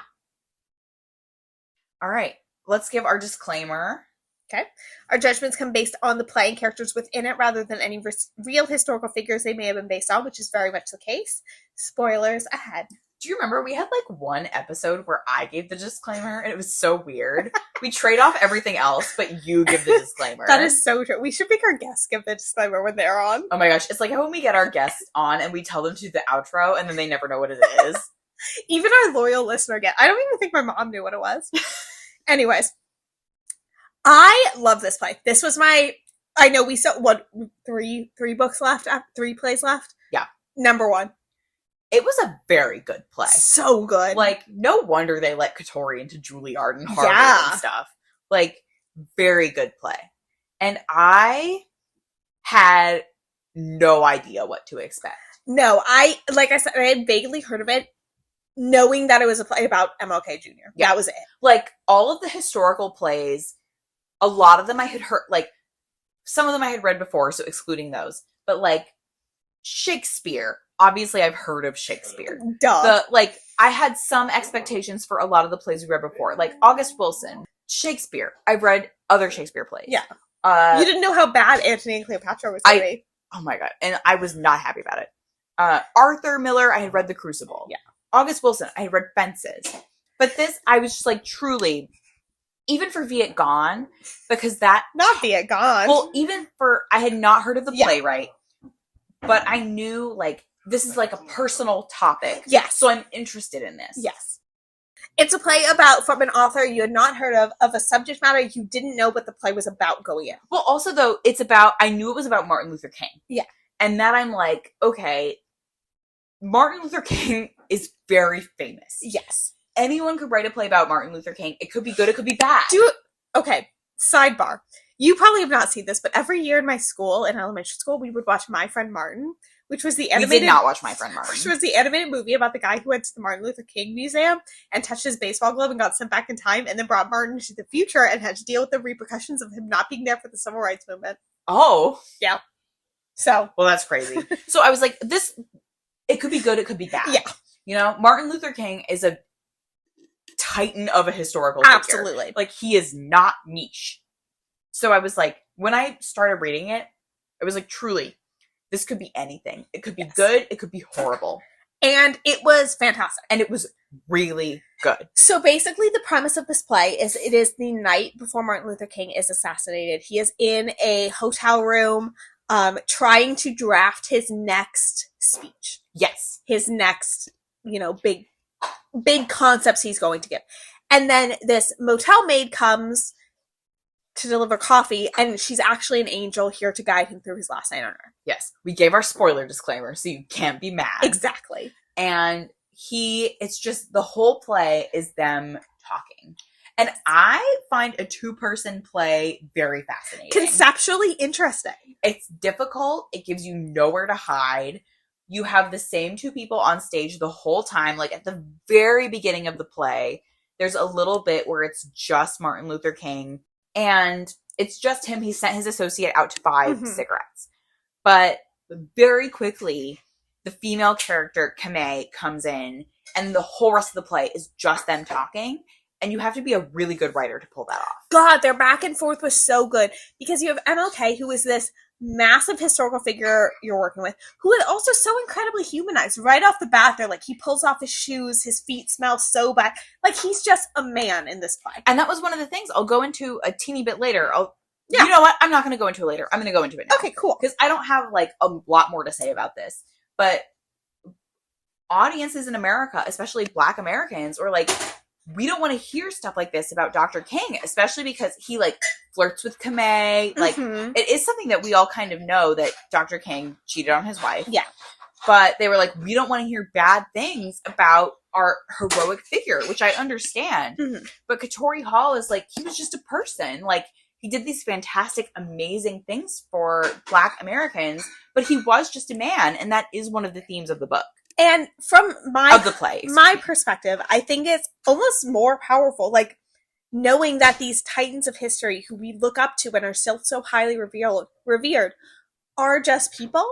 S1: All right. Let's give our disclaimer.
S2: Okay. Our judgments come based on the play and characters within it rather than any real historical figures they may have been based on, which is very much the case. Spoilers ahead.
S1: Do you remember we had like one episode where I gave the disclaimer and it was so weird? We trade off everything else, but you give the disclaimer.
S2: That is so true. We should make our guests give the disclaimer when they're on.
S1: Oh my gosh. It's like how when we get our guests on and we tell them to do the outro and then they never know what it is.
S2: Even our loyal listener I don't even think my mom knew what it was. Anyways. I love this play. This was I know we saw, three books left? 3 plays left?
S1: Yeah.
S2: Number 1.
S1: It was a very good play.
S2: So good.
S1: Like, no wonder they let Katori into Juilliard and Harvard and stuff. Like, very good play. And I had no idea what to expect.
S2: No, like I said, I had vaguely heard of it, knowing that it was a play about MLK Jr. Yeah. That was it.
S1: Like, all of the historical plays, a lot of them I had heard, like, some of them I had read before, so excluding those. But, like, Shakespeare. Obviously, I've heard of Shakespeare.
S2: Duh.
S1: I had some expectations for a lot of the plays we read before. Like, August Wilson. Shakespeare. I've read other Shakespeare plays.
S2: Yeah. You didn't know how bad Antony and Cleopatra was going to be.
S1: Oh my god. And I was not happy about it. Arthur Miller, I had read The Crucible.
S2: Yeah.
S1: August Wilson, I had read Fences. But this, I was just like, truly, even for Viet Gone, because that...
S2: Not Viet Gone.
S1: Well, even for... I had not heard of the playwright, but I knew, like, this is like a personal topic.
S2: Yes.
S1: So I'm interested in this.
S2: Yes. It's a play from an author you had not heard of a subject matter you didn't know what the play was about going in.
S1: Well, also, though, I knew it was about Martin Luther King.
S2: Yeah.
S1: And that I'm like, okay, Martin Luther King is very famous.
S2: Yes.
S1: Anyone could write a play about Martin Luther King. It could be good, it could be bad.
S2: Okay, sidebar. You probably have not seen this, but every year in my school, in elementary school, we would watch My Friend Martin, which was the animated...
S1: We did not watch My Friend Martin.
S2: Which was the animated movie about the guy who went to the Martin Luther King Museum and touched his baseball glove and got sent back in time and then brought Martin to the future and had to deal with the repercussions of him not being there for the civil rights movement.
S1: Oh.
S2: Yeah. So.
S1: Well, that's crazy. So I was like, it could be good, it could be bad.
S2: Yeah.
S1: You know, Martin Luther King is a titan of a historical figure.
S2: Absolutely.
S1: Like, he is not niche. So I was like, when I started reading it, I was like, truly, this could be anything. It could be good. It could be horrible.
S2: And it was fantastic.
S1: And it was really good.
S2: So basically the premise of this play is it is the night before Martin Luther King is assassinated. He is in a hotel room trying to draft his next speech.
S1: Yes.
S2: His next, big concepts he's going to give. And then this motel maid comes to deliver coffee, and she's actually an angel here to guide him through his last night on Earth.
S1: Yes. We gave our spoiler disclaimer, so you can't be mad.
S2: Exactly.
S1: And it's just, the whole play is them talking. And I find a two-person play very fascinating.
S2: Conceptually interesting.
S1: It's difficult. It gives you nowhere to hide. You have the same two people on stage the whole time. Like, at the very beginning of the play, there's a little bit where it's just Martin Luther King, and it's just him. He sent his associate out to buy cigarettes. But very quickly, the female character, Kamei, comes in, and the whole rest of the play is just them talking. And you have to be a really good writer to pull that off.
S2: God, their back and forth was so good. Because you have MLK, who is this massive historical figure you're working with, who is also so incredibly humanized. Right off the bat, they're like, he pulls off his shoes, his feet smell so bad. Like, he's just a man in this play.
S1: And that was one of the things I'll go into a teeny bit later. You know what? I'm not going to go into it later. I'm going to go into it now.
S2: Okay, cool.
S1: Because I don't have, like, a lot more to say about this. But audiences in America, especially Black Americans, were like, we don't want to hear stuff like this about Dr. King, especially because he, like, flirts with Kamei. Like, it is something that we all kind of know, that Dr. King cheated on his wife.
S2: Yeah.
S1: But they were like, we don't want to hear bad things about our heroic figure, which I understand. But Katori Hall is like, he was just a person. Like, he did these fantastic, amazing things for Black Americans, but he was just a man, and that is one of the themes of the book.
S2: And from
S1: Of the play.
S2: my perspective, I think it's almost more powerful, like, knowing that these titans of history who we look up to and are still so highly revered are just people.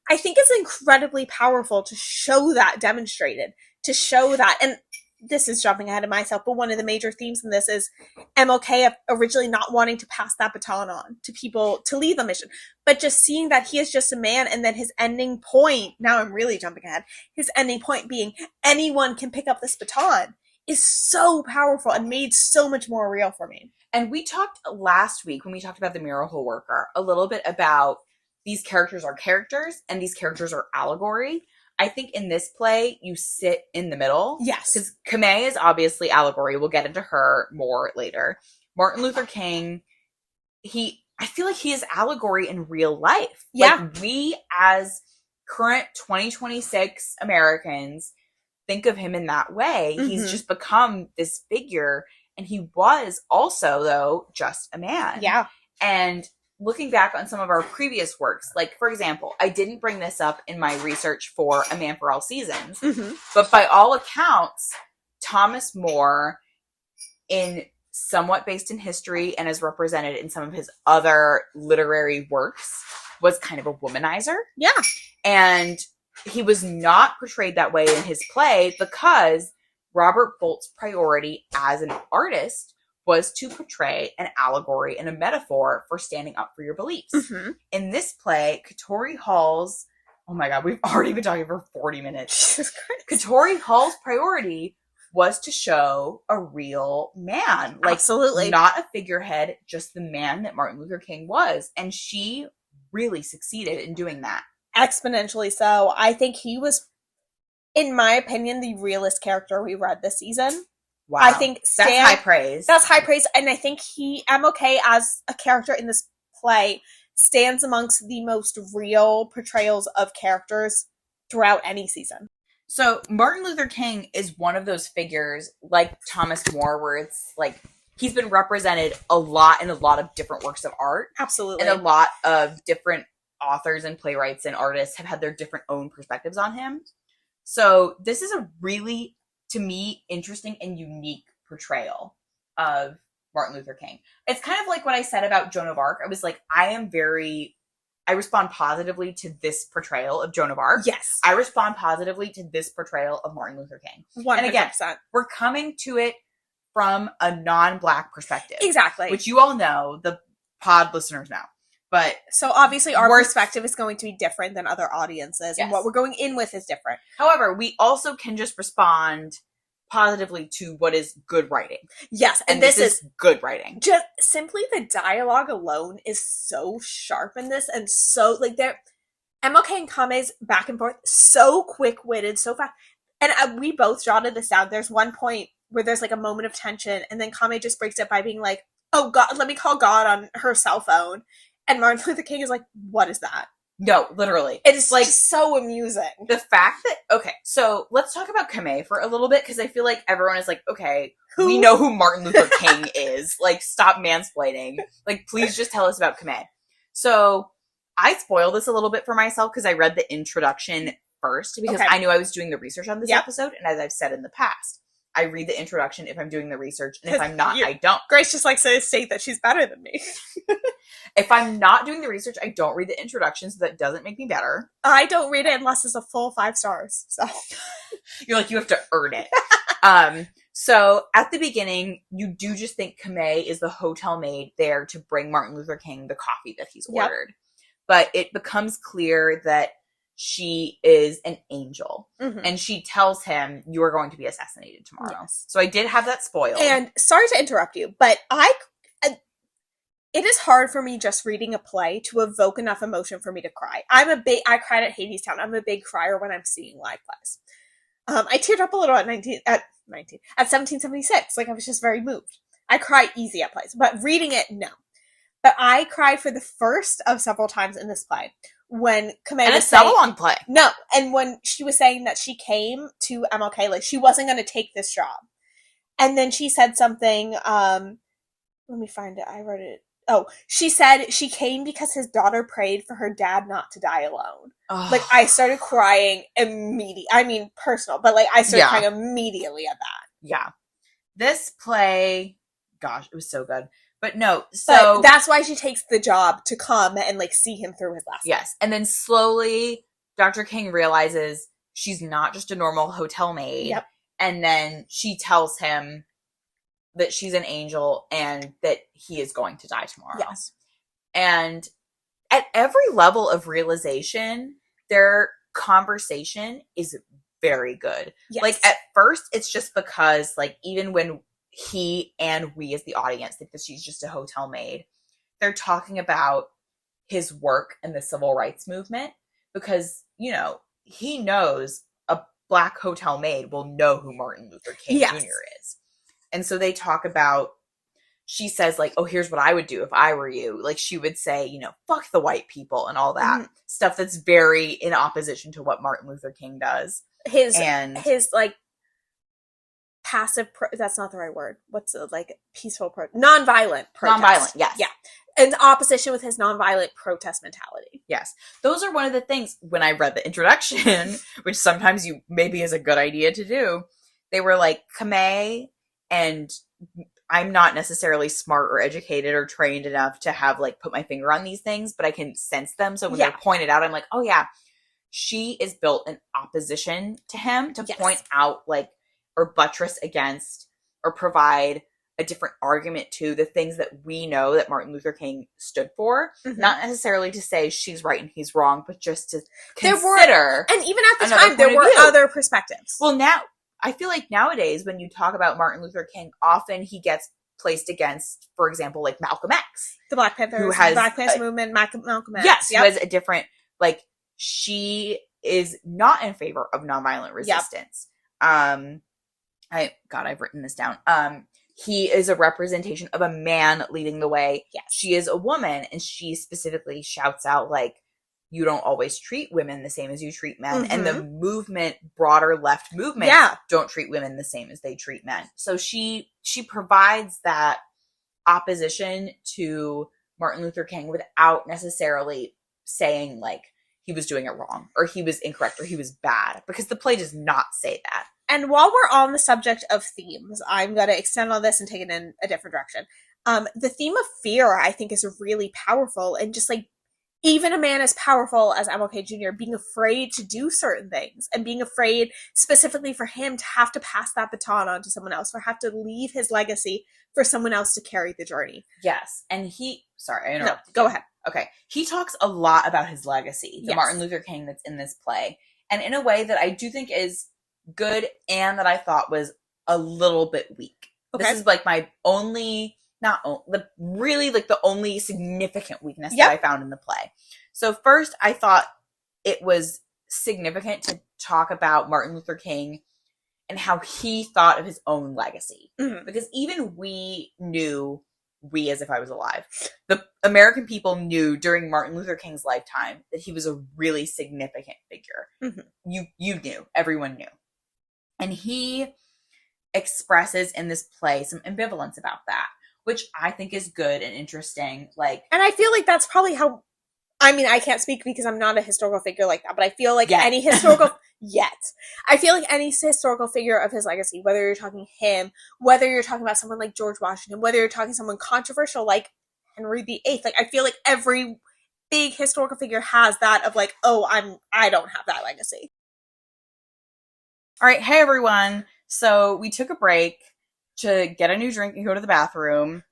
S2: I think it's incredibly powerful to show that demonstrated, to show that, and this is jumping ahead of myself, but one of the major themes in this is MLK originally not wanting to pass that baton on to people to lead the mission, but just seeing that he is just a man, and then his ending point, now I'm really jumping ahead, his ending point being anyone can pick up this baton is so powerful and made so much more real for me.
S1: And we talked last week, when we talked about the Mural Hole Worker, a little bit about these characters are characters and these characters are allegory. I think in this play, you sit in the middle.
S2: Yes.
S1: Because Kamei is obviously allegory. We'll get into her more later. Martin Luther King, I feel like he is allegory in real life.
S2: Yeah.
S1: Like, we as current 2026 Americans think of him in that way. He's just become this figure, and he was also, though, just a man.
S2: Yeah.
S1: And looking back on some of our previous works, like, for example, I didn't bring this up in my research for A Man for All Seasons, but by all accounts, Thomas More, in somewhat based in history and as represented in some of his other literary works, was kind of a womanizer.
S2: Yeah.
S1: And he was not portrayed that way in his play because Robert Bolt's priority as an artist was to portray an allegory and a metaphor for standing up for your beliefs. In this play, Katori Hall's, oh my God, we've already been talking for 40 minutes.
S2: Jesus Christ.
S1: Katori Hall's priority was to show a real man. Like,
S2: Absolutely.
S1: Not a figurehead, just the man that Martin Luther King was. And she really succeeded in doing that.
S2: Exponentially so. I think he was, in my opinion, the realest character we read this season.
S1: Wow.
S2: I think
S1: that's high praise.
S2: That's high praise. And I think MLK as a character in this play stands amongst the most real portrayals of characters throughout any season.
S1: So Martin Luther King is one of those figures, like Thomas More, where it's like he's been represented a lot in a lot of different works of art.
S2: Absolutely.
S1: And a lot of different authors and playwrights and artists have had their different own perspectives on him. So this is a really, to me, interesting and unique portrayal of Martin Luther King. It's kind of like what I said about Joan of Arc. I was like, I respond positively to this portrayal of Joan of Arc.
S2: Yes.
S1: I respond positively to this portrayal of Martin Luther King.
S2: 100%.
S1: And again, we're coming to it from a non-Black perspective.
S2: Exactly.
S1: Which you all know, the pod listeners know. But
S2: so obviously our perspective is going to be different than other audiences, and what we're going in with is different.
S1: However, we also can just respond positively to what is good writing.
S2: Yes,
S1: and this is good writing.
S2: Just simply the dialogue alone is so sharp in this, and so like they're MLK and Kamei's back and forth, so quick-witted, so fast. And we both jotted this down. There's one point where there's like a moment of tension, and then Kamei just breaks it by being like, oh God, let me call God on her cell phone. And Martin Luther King is like, what is that?
S1: No, literally.
S2: It is
S1: like
S2: just so amusing.
S1: the fact that, okay, so let's talk about Kamei for a little bit, because I feel like everyone is like, okay, we know who Martin Luther King is. Like, stop mansplaining. Like, please just tell us about Kamei. So, I spoiled this a little bit for myself because I read the introduction first, because I knew I was doing the research on this episode, and as I've said in the past, I read the introduction if I'm doing the research, and if I'm not, I don't.
S2: Grace just likes to state that she's better than me.
S1: If I'm not doing the research, I don't read the introduction, so that doesn't make me better.
S2: I don't read it unless it's a full 5 stars. So
S1: you're like, you have to earn it. So at the beginning, you do just think Kamei is the hotel maid there to bring Martin Luther King the coffee that he's ordered. But it becomes clear that she is an angel. Mm-hmm. And she tells him, you are going to be assassinated tomorrow. Yes. So I did have that spoiled.
S2: And sorry to interrupt you, but it is hard for me just reading a play to evoke enough emotion for me to cry. I cried at Hadestown. I'm a big crier when I'm seeing live plays. I teared up a little at 1776. Like, I was just very moved. I cry easy at plays, but reading it, no. But I cried for the first of several times in this play when Kamei
S1: and it's not a long play.
S2: No, and when she was saying that she came to MLK, like, she wasn't going to take this job. And then she said something, let me find it. I wrote it. Oh, she said she came because his daughter prayed for her dad not to die alone. Oh. Like, I started crying immediately. I mean, personal, but like, I started crying immediately at that.
S1: Yeah. This play, gosh, it was so good. But no, so...
S2: But that's why she takes the job, to come and like see him through his last life.
S1: Yes, and then slowly, Dr. King realizes she's not just a normal hotel maid. Yep. And then she tells him that she's an angel and that he is going to die tomorrow.
S2: Yes.
S1: And at every level of realization, their conversation is very good. Yes. Like, at first, it's just because, like, even when he and we as the audience think that she's just a hotel maid, they're talking about his work in the civil rights movement, because, you know, he knows a black hotel maid will know who Martin Luther King Jr. is. And so they talk about, she says, like, oh, here's what I would do if I were you. Like, she would say, you know, fuck the white people and all that stuff that's very in opposition to what Martin Luther King does.
S2: His like, passive, that's not the right word. What's it, like, peaceful, nonviolent protest.
S1: Nonviolent, yes.
S2: Yeah. In opposition with his nonviolent protest mentality.
S1: Yes. Those are one of the things, when I read the introduction, which sometimes maybe is a good idea to do, they were like, Kamei, and I'm not necessarily smart or educated or trained enough to have, like, put my finger on these things, but I can sense them. So when they're pointed out, I'm like, oh yeah, she is built in opposition to him to point out, like, or buttress against or provide a different argument to the things that we know that Martin Luther King stood for. Mm-hmm. Not necessarily to say she's right and he's wrong, but just to consider.
S2: And even at the time, there were other perspectives.
S1: Well, now, I feel like nowadays, when you talk about Martin Luther King, often he gets placed against, for example, like Malcolm X.
S2: The Black Panthers, who has Black Panther movement, Malcolm X.
S1: Yes, who has a different, like, she is not in favor of nonviolent resistance. Yep. I've written this down. He is a representation of a man leading the way.
S2: Yes.
S1: She is a woman, and she specifically shouts out, like, you don't always treat women the same as you treat men. Mm-hmm. And the movement, broader left movement, don't treat women the same as they treat men. So she provides that opposition to Martin Luther King without necessarily saying, like, he was doing it wrong, or he was incorrect, or he was bad, because the play does not say that.
S2: And while we're on the subject of themes, I'm going to extend on this and take it in a different direction. The theme of fear, I think, is really powerful. And just, like, even a man as powerful as MLK Jr. being afraid to do certain things, and being afraid specifically for him to have to pass that baton on to someone else, or have to leave his legacy for someone else to carry the journey.
S1: Yes. And sorry, I interrupted.
S2: No, go ahead.
S1: Okay. He talks a lot about his legacy, the Martin Luther King that's in this play. And in a way that I do think is good, and that I thought was a little bit weak. Okay. This is, like, my only, really, like, the only significant weakness that I found in the play. So first, I thought it was significant to talk about Martin Luther King and how he thought of his own legacy. Mm-hmm. Because even we knew we as if I was alive. The American people knew during Martin Luther King's lifetime that he was a really significant figure.
S2: Mm-hmm.
S1: You knew. Everyone knew. And he expresses in this play some ambivalence about that, which I think is good and interesting. Like,
S2: and I feel like that's probably how, I mean, I can't speak because I'm not a historical figure like that, but I feel like any historical I feel like any historical figure of his legacy, whether you're talking him, whether you're talking about someone like George Washington, whether you're talking someone controversial like Henry VIII, like I feel like every big historical figure has that of like, oh, I don't have that legacy.
S1: All right, hey everyone. So we took a break to get a new drink and go to the bathroom.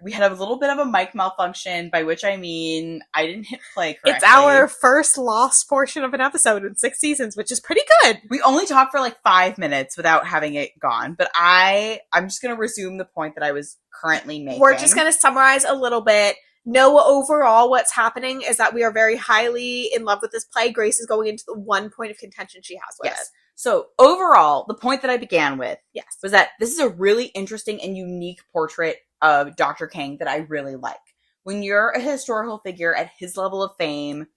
S1: We had a little bit of a mic malfunction, by which I mean I didn't hit play correctly.
S2: It's our first lost portion of an episode in 6 seasons, which is pretty good.
S1: We only talked for like 5 minutes without having it gone, but I'm just going to resume the point that I was currently making.
S2: We're just going to summarize a little bit. No, overall, what's happening is that we are very highly in love with this play. Grace is going into the one point of contention she has with it.
S1: So overall, the point that I began with
S2: yes,
S1: was that this is a really interesting and unique portrait of Dr. King that I really like. When you're a historical figure at his level of fame,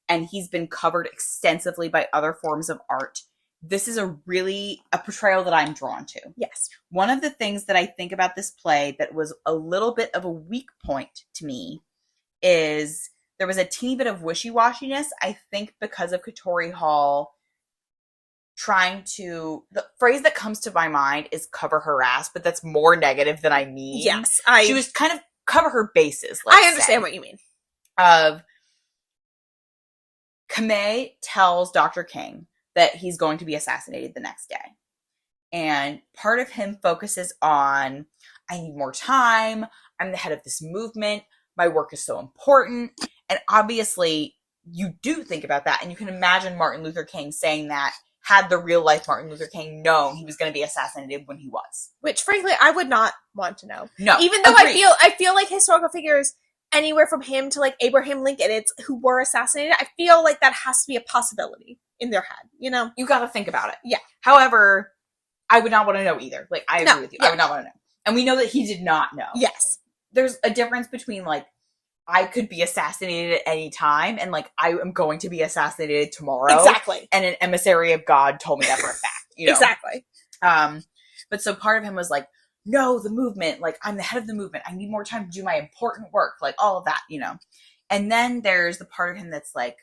S1: and he's been covered extensively by other forms of art, this is a portrayal that I'm drawn to.
S2: Yes.
S1: One of the things that I think about this play that was a little bit of a weak point to me is there was a teeny bit of wishy-washiness, I think because of Katori Hall the phrase that comes to my mind is cover her ass, but that's more negative than I mean.
S2: Yes.
S1: She was kind of cover her bases.
S2: I understand what you mean.
S1: Kamei tells Dr. King that he's going to be assassinated the next day. And part of him focuses on, I need more time. I'm the head of this movement. My work is so important. And obviously, you do think about that. And you can imagine Martin Luther King saying that had the real life Martin Luther King known he was going to be assassinated when he was.
S2: Which, frankly, I would not want to know.
S1: No.
S2: Even though
S1: agreed.
S2: I feel like historical figures, anywhere from him to like Abraham Lincoln, who were assassinated, I feel like that has to be a possibility in their head, you know?
S1: You got to think about it.
S2: Yeah.
S1: However, I would not want to know either. Like, I agree with you.
S2: Yeah.
S1: I would not want to know. And we know that he did not know.
S2: Yes.
S1: There's a difference between, like, I could be assassinated at any time, and, like, I am going to be assassinated tomorrow.
S2: Exactly.
S1: And an emissary of God told me that for a fact. You know?
S2: Exactly.
S1: But so part of him was like, no, the movement, like, I'm the head of the movement. I need more time to do my important work, like, all of that, you know? And then there's the part of him that's like,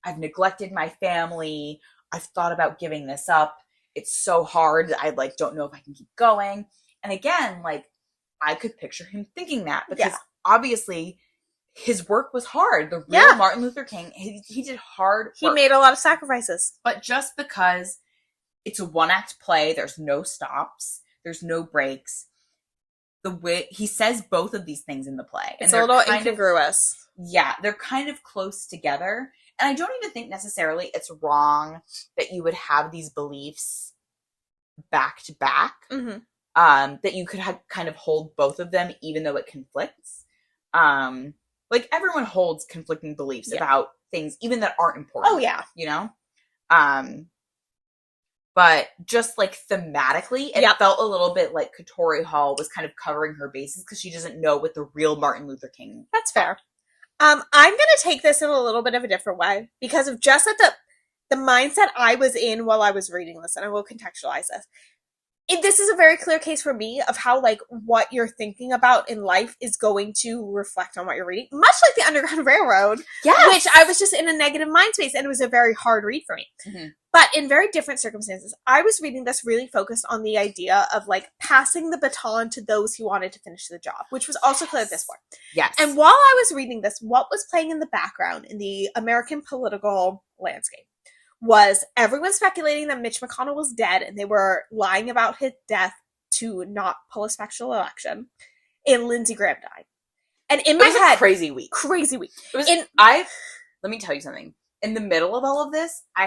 S1: I've neglected my family. I've thought about giving this up. It's so hard that I, like, don't know if I can keep going. And again, like, I could picture him thinking that because obviously his work was hard. The real Martin Luther King, he did hard work.
S2: He made a lot of sacrifices.
S1: But just because it's a one-act play, there's no stops, there's no breaks. The way he says both of these things in the play.
S2: It's a little incongruous.
S1: They're kind of close together. And I don't even think necessarily it's wrong that you would have these beliefs back to back.
S2: Mm-hmm.
S1: That you could kind of hold both of them even though it conflicts. Like, everyone holds conflicting beliefs about things, even that aren't important.
S2: Oh, yeah.
S1: You know? But just, like, thematically, it felt a little bit like Katori Hall was kind of covering her bases because she doesn't know what the real Martin Luther King.
S2: That's fair. I'm going to take this in a little bit of a different way because of just that the mindset I was in while I was reading this, and I will contextualize this. This is a very clear case for me of how, like, what you're thinking about in life is going to reflect on what you're reading. Much like the Underground Railroad, which I was just in a negative mind space, and it was a very hard read for me. Mm-hmm. But in very different circumstances, I was reading this really focused on the idea of, like, passing the baton to those who wanted to finish the job, which was also clear at this point.
S1: Yes.
S2: And while I was reading this, what was playing in the background in the American political landscape was everyone speculating that Mitch McConnell was dead and they were lying about his death to not pull a special election, and Lindsey Graham died. And in my head,
S1: crazy week.
S2: It was,
S1: let me tell you something. In the middle of all of this, I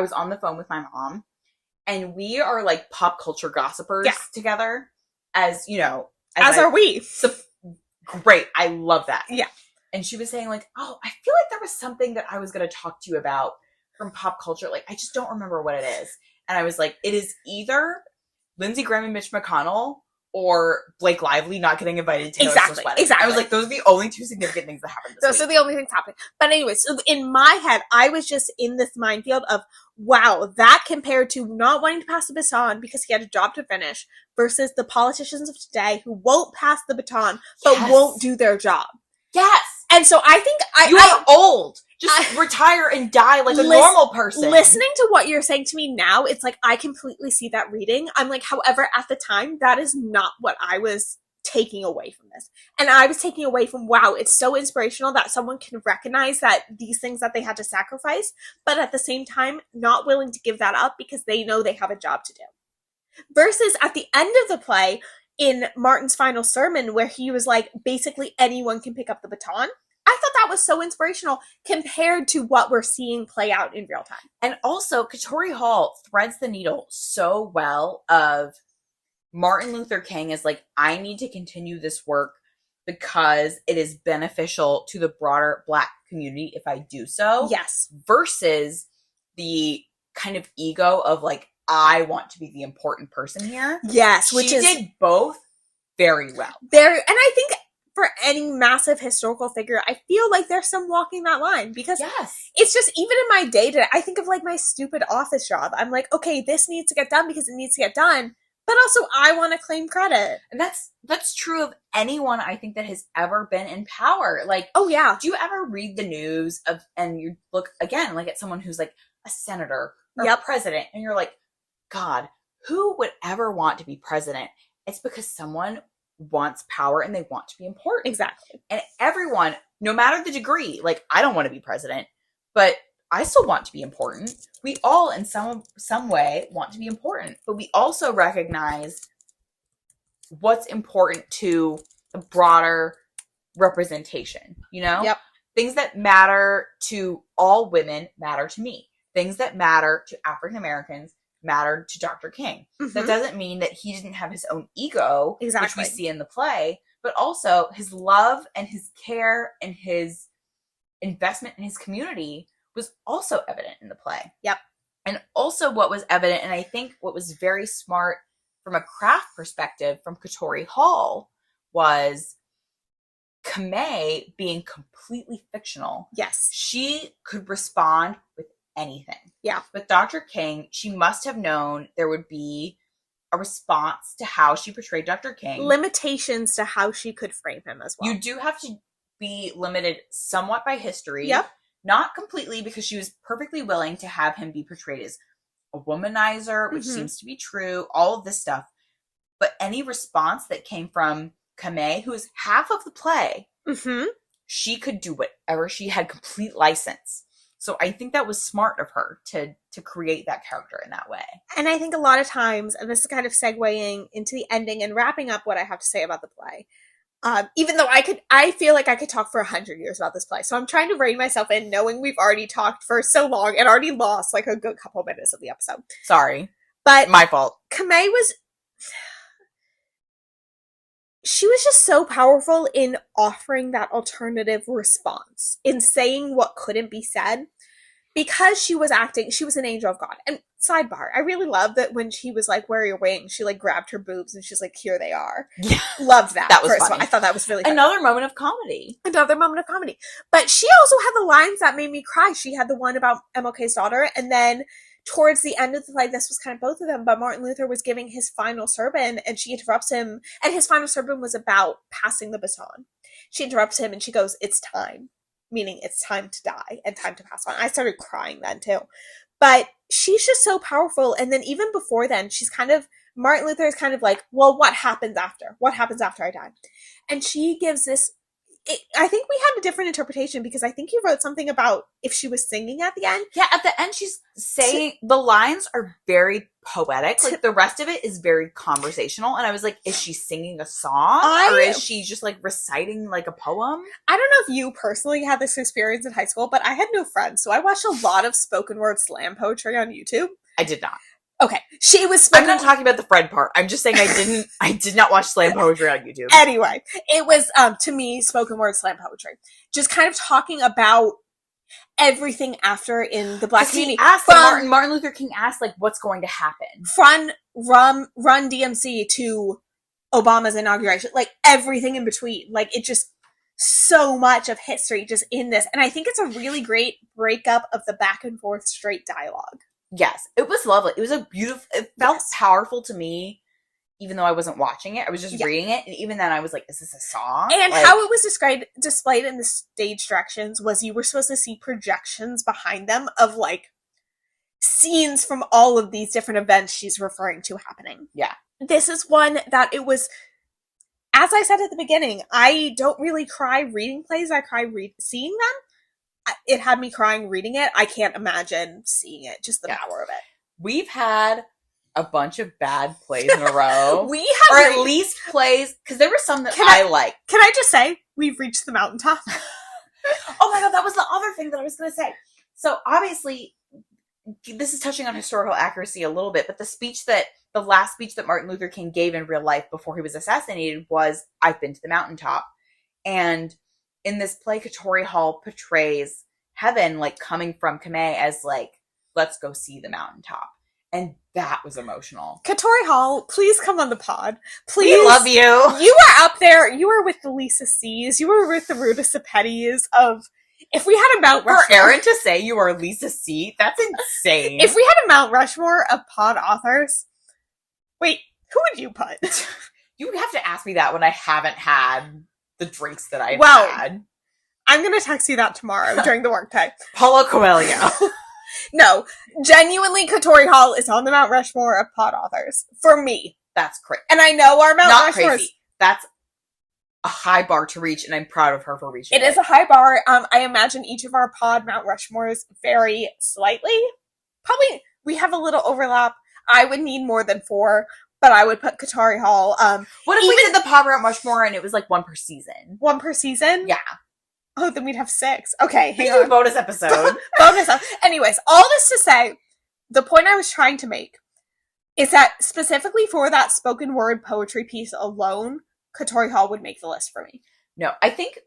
S1: was on the phone with my mom, and we are like pop culture gossipers together, as you know,
S2: as are we.
S1: So, great. I love that.
S2: Yeah.
S1: And she was saying, like, oh, I feel like there was something that I was going to talk to you about from pop culture. Like, I just don't remember what it is. And I was like, it is either Lindsey Graham and Mitch McConnell or Blake Lively not getting invited to Taylor Swift's wedding.
S2: Exactly.
S1: I was like, those are the only two significant things that happened this
S2: Those are the only things happening. But anyways, so in my head, I was just in this minefield of, wow, that compared to not wanting to pass the baton because he had a job to finish versus the politicians of today who won't pass the baton but won't do their job.
S1: Yes.
S2: And so I think
S1: you are old. Just retire and die like a normal person.
S2: Listening to what you're saying to me now, it's like I completely see that reading. I'm like, however, at the time, that is not what I was taking away from this. And I was taking away from, wow, it's so inspirational that someone can recognize that these things that they had to sacrifice, but at the same time, not willing to give that up because they know they have a job to do. Versus at the end of the play, in Martin's final sermon, where he was like, basically anyone can pick up the baton. I thought that was so inspirational compared to what we're seeing play out in real time.
S1: And also, Katori Hall threads the needle so well of Martin Luther King is like, I need to continue this work because it is beneficial to the broader Black community if I do so.
S2: Yes.
S1: Versus the kind of ego of like, I want to be the important person here.
S2: Yes.
S1: She did both very well.
S2: And I think for any massive historical figure, I feel like there's some walking that line because it's just, even in my day-to-day, I think of like my stupid office job. I'm like, okay, this needs to get done because it needs to get done, but also I want to claim credit.
S1: And that's true of anyone I think that has ever been in power. Like,
S2: oh yeah.
S1: Do you ever read the news and you look again, like at someone who's like a senator or a president and you're like, God, who would ever want to be president? It's because someone wants power and they want to be important.
S2: Exactly.
S1: And everyone, no matter the degree, like I don't want to be president, but I still want to be important. We all in some way want to be important, but we also recognize what's important to the broader representation, you know?
S2: Yep.
S1: Things that matter to all women matter to me. Things that matter to African Americans mattered to Dr. King. Mm-hmm. That doesn't mean that he didn't have his own ego, which we see in the play, but also his love and his care and his investment in his community was also evident in the play.
S2: Yep.
S1: And also what was evident, and I think what was very smart from a craft perspective from Katori Hall, was Kamei being completely fictional.
S2: Yes.
S1: She could respond with anything.
S2: Yeah.
S1: But Dr. King, she must have known there would be a response to how she portrayed Dr. King.
S2: Limitations to how she could frame him as well.
S1: You do have to be limited somewhat by history.
S2: Yep.
S1: Not completely, because she was perfectly willing to have him be portrayed as a womanizer, which seems to be true, all of this stuff. But any response that came from Kamei, who is half of the play, she could do whatever. She had complete license. So I think that was smart of her to create that character in that way.
S2: And I think a lot of times, and this is kind of segueing into the ending and wrapping up what I have to say about the play, even though I feel like I could talk for 100 years about this play. So I'm trying to rein myself in, knowing we've already talked for so long and already lost like a good couple minutes of the episode.
S1: Sorry.
S2: But
S1: my fault.
S2: Kamei she was just so powerful in offering that alternative response, in saying what couldn't be said, because she was an angel of God. And sidebar, I really love that when she was like, where are your wings? She like grabbed her boobs and she's like, here they are.
S1: Yeah.
S2: Loved that.
S1: That was funny.
S2: I thought that was really funny.
S1: Another moment of comedy.
S2: But she also had the lines that made me cry. She had the one about MLK's daughter, and then towards the end of the play, this was kind of both of them, but Martin Luther was giving his final sermon and she interrupts him, and his final sermon was about passing the baton. She interrupts him and she goes, it's time, meaning it's time to die and time to pass on. I started crying then too. But she's just so powerful. And then even before then, Martin Luther is kind of like, well, what happens after? What happens after I die? And she gives this, I think we had a different interpretation, because I think you wrote something about if she was singing at the end.
S1: Yeah, at the end she's saying, the lines are very poetic. Like the rest of it is very conversational. And I was like, is she singing a song? Or is she just like reciting like a poem?
S2: I don't know if you personally had this experience in high school, but I had no friends. So I watched a lot of spoken word slam poetry on YouTube.
S1: I did not.
S2: Okay,
S1: I'm not talking about the Fred part. I'm just saying I did not watch slam poetry on YouTube.
S2: Anyway, it was, to me, spoken word slam poetry. Just kind of talking about everything after in the Black community.
S1: Martin Luther King asked, like, what's going to happen?
S2: From Run DMC to Obama's inauguration, like everything in between. Like it just so much of history just in this. And I think it's a really great breakup of the back and forth straight dialogue.
S1: Yes, it was lovely. It was a beautiful, it felt
S2: Yes.
S1: powerful to me, even though I wasn't watching it. I was just reading it. And even then I was like, is this a song?
S2: And
S1: like,
S2: how it was displayed in the stage directions was you were supposed to see projections behind them of like scenes from all of these different events she's referring to happening.
S1: Yeah.
S2: This is one that it was, as I said at the beginning, I don't really cry reading plays. I cry seeing them. It had me crying reading it. I can't imagine seeing it, just the power of it.
S1: We've had a bunch of bad plays in a row.
S2: We have,
S1: or at least plays, because there were some that I like.
S2: Can I just say, we've reached the mountaintop?
S1: Oh my god, that was the other thing that I was going to say. So obviously, this is touching on historical accuracy a little bit, but the last speech that Martin Luther King gave in real life before he was assassinated was, I've been to the mountaintop. And in this play, Katori Hall portrays heaven like coming from Kame as like, let's go see the mountaintop. And that was emotional.
S2: Katori Hall, please come on the pod. Please.
S1: We love you.
S2: You were up there. You were with the Lisa C's. You were with the Ruta Sepetys of, if we had a Mount Rushmore.
S1: For Erin to say you are Lisa C, that's insane.
S2: If we had a Mount Rushmore of pod authors, wait, who would you put?
S1: You have to ask me that when I haven't had the drinks that I've had.
S2: I'm going to text you that tomorrow during the workday.
S1: Paulo Coelho.
S2: No, genuinely, Katori Hall is on the Mount Rushmore of pod authors. For me.
S1: That's crazy.
S2: And I know our Mount
S1: Not
S2: Rushmores.
S1: crazy. That's a high bar to reach, and I'm proud of her for reaching it.
S2: It is a high bar. I imagine each of our pod Mount Rushmores vary slightly. Probably, we have a little overlap. I would need more than 4, but I would put Katori Hall.
S1: What if we did the pod Mount Rushmore and it was like 1 per season?
S2: 1 per season?
S1: Yeah.
S2: Oh, then we'd have 6. Okay,
S1: We
S2: hang
S1: do a
S2: on.
S1: bonus episode.
S2: Bonus. Anyways, all this to say, the point I was trying to make is that specifically for that spoken word poetry piece alone, Katori Hall would make the list for me.
S1: No, I think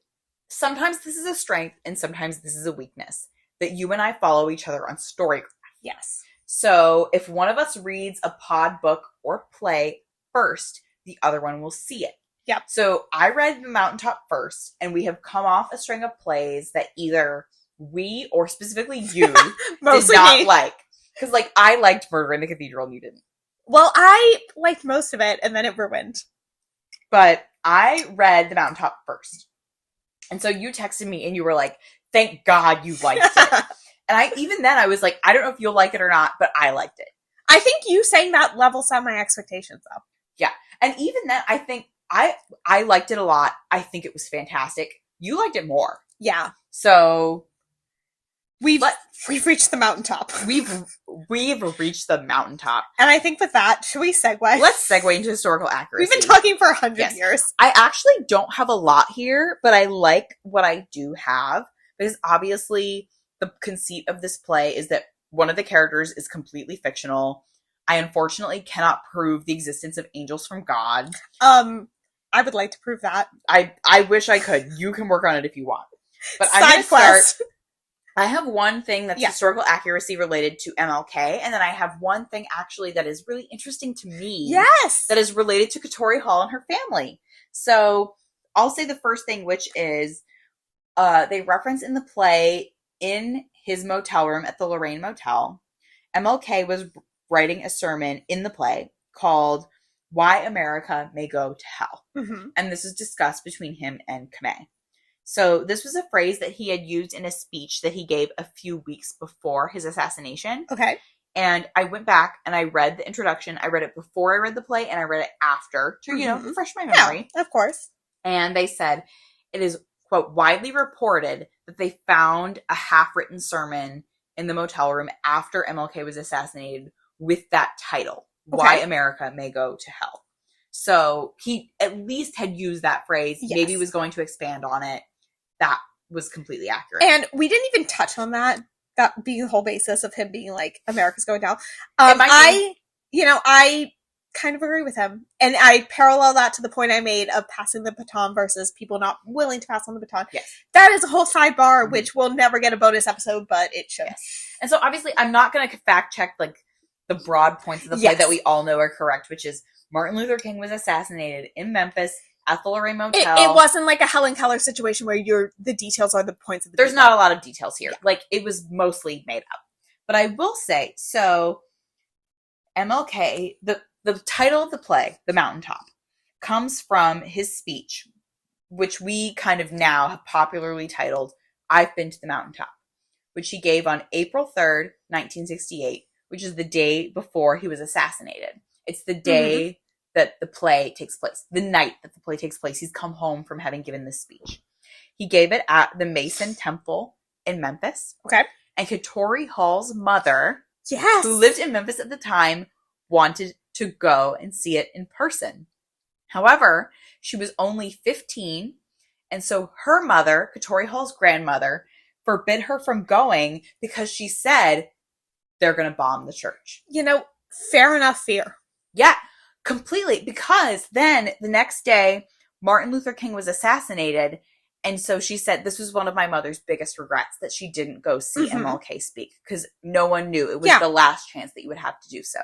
S1: sometimes this is a strength and sometimes this is a weakness. That you and I follow each other on Storygraph.
S2: Yes.
S1: So if one of us reads a pod book or play first, the other one will see it.
S2: Yep.
S1: So I read The Mountaintop first, and we have come off a string of plays that either we or specifically you did
S2: Mostly
S1: not
S2: me.
S1: like. Because, like, I liked Murder in the Cathedral and you didn't.
S2: Well, I liked most of it, and then it ruined.
S1: But I read The Mountaintop first. And so you texted me and you were like, thank God you liked it. And even then I was like, I don't know if you'll like it or not, but I liked it.
S2: I think you saying that level set my expectations up.
S1: Yeah. And even then, I think I liked it a lot. I think it was fantastic. You liked it more.
S2: Yeah.
S1: So
S2: We've reached the mountaintop.
S1: we've reached the mountaintop.
S2: And I think with that, should we segue?
S1: Let's segue into historical accuracy.
S2: We've been talking for 100
S1: Yes.
S2: years.
S1: I actually don't have a lot here, but I like what I do have, because obviously the conceit of this play is that one of the characters is completely fictional. I unfortunately cannot prove the existence of angels from God.
S2: I would like to prove that.
S1: I wish I could. You can work on it if you want. But I'm
S2: Side
S1: going to start.
S2: quest.
S1: I have one thing that's historical accuracy related to MLK, and then I have one thing actually that is really interesting to me.
S2: Yes.
S1: That is related to Katori Hall and her family. So I'll say the first thing, which is they reference in the play, in his motel room at the Lorraine Motel, MLK was writing a sermon in the play called Why America May Go to Hell.
S2: Mm-hmm.
S1: And this is discussed between him and Kame. So this was a phrase that he had used in a speech that he gave a few weeks before his assassination.
S2: Okay.
S1: And I went back and I read the introduction. I read it before I read the play, and I read it after to, refresh my memory.
S2: Yeah, of course.
S1: And they said, it is, quote, widely reported that they found a half-written sermon in the motel room after MLK was assassinated with that title, Why America May Go to Hell. So he at least had used that phrase.
S2: Yes.
S1: Maybe was going to expand on it. That was completely accurate.
S2: And we didn't even touch on that being the whole basis of him being like, America's going down. I kind of agree with him. And I parallel that to the point I made of passing the baton versus people not willing to pass on the baton.
S1: Yes.
S2: That is a whole sidebar, which will never get a bonus episode, but it should.
S1: Yes. And so obviously I'm not going to fact check like the broad points of the play that we all know are correct, which is Martin Luther King was assassinated in Memphis at the Lorraine Motel.
S2: It wasn't like a Helen Keller situation where the details are the points of the
S1: There's
S2: people.
S1: not a lot of details here. Yeah. Like, it was mostly made up. But I will say, so MLK, the title of the play, The Mountaintop, comes from his speech, which we kind of now have popularly titled, I've Been to the Mountaintop, which he gave on April 3rd, 1968, which is the day before he was assassinated. It's the day that the play takes place, the night that the play takes place. He's come home from having given this speech. He gave it at the Mason Temple in Memphis.
S2: Okay.
S1: And Katori Hall's mother,
S2: yes,
S1: who lived in Memphis at the time, wanted to go and see it in person. However, she was only 15, and so her mother, Katori Hall's grandmother, forbid her from going because she said they're going to bomb the church.
S2: You know, fair enough fear.
S1: Yeah, completely. Because then the next day, Martin Luther King was assassinated. And so she said, this was one of my mother's biggest regrets, that she didn't go see MLK speak, because no one knew. It was the last chance that you would have to do so.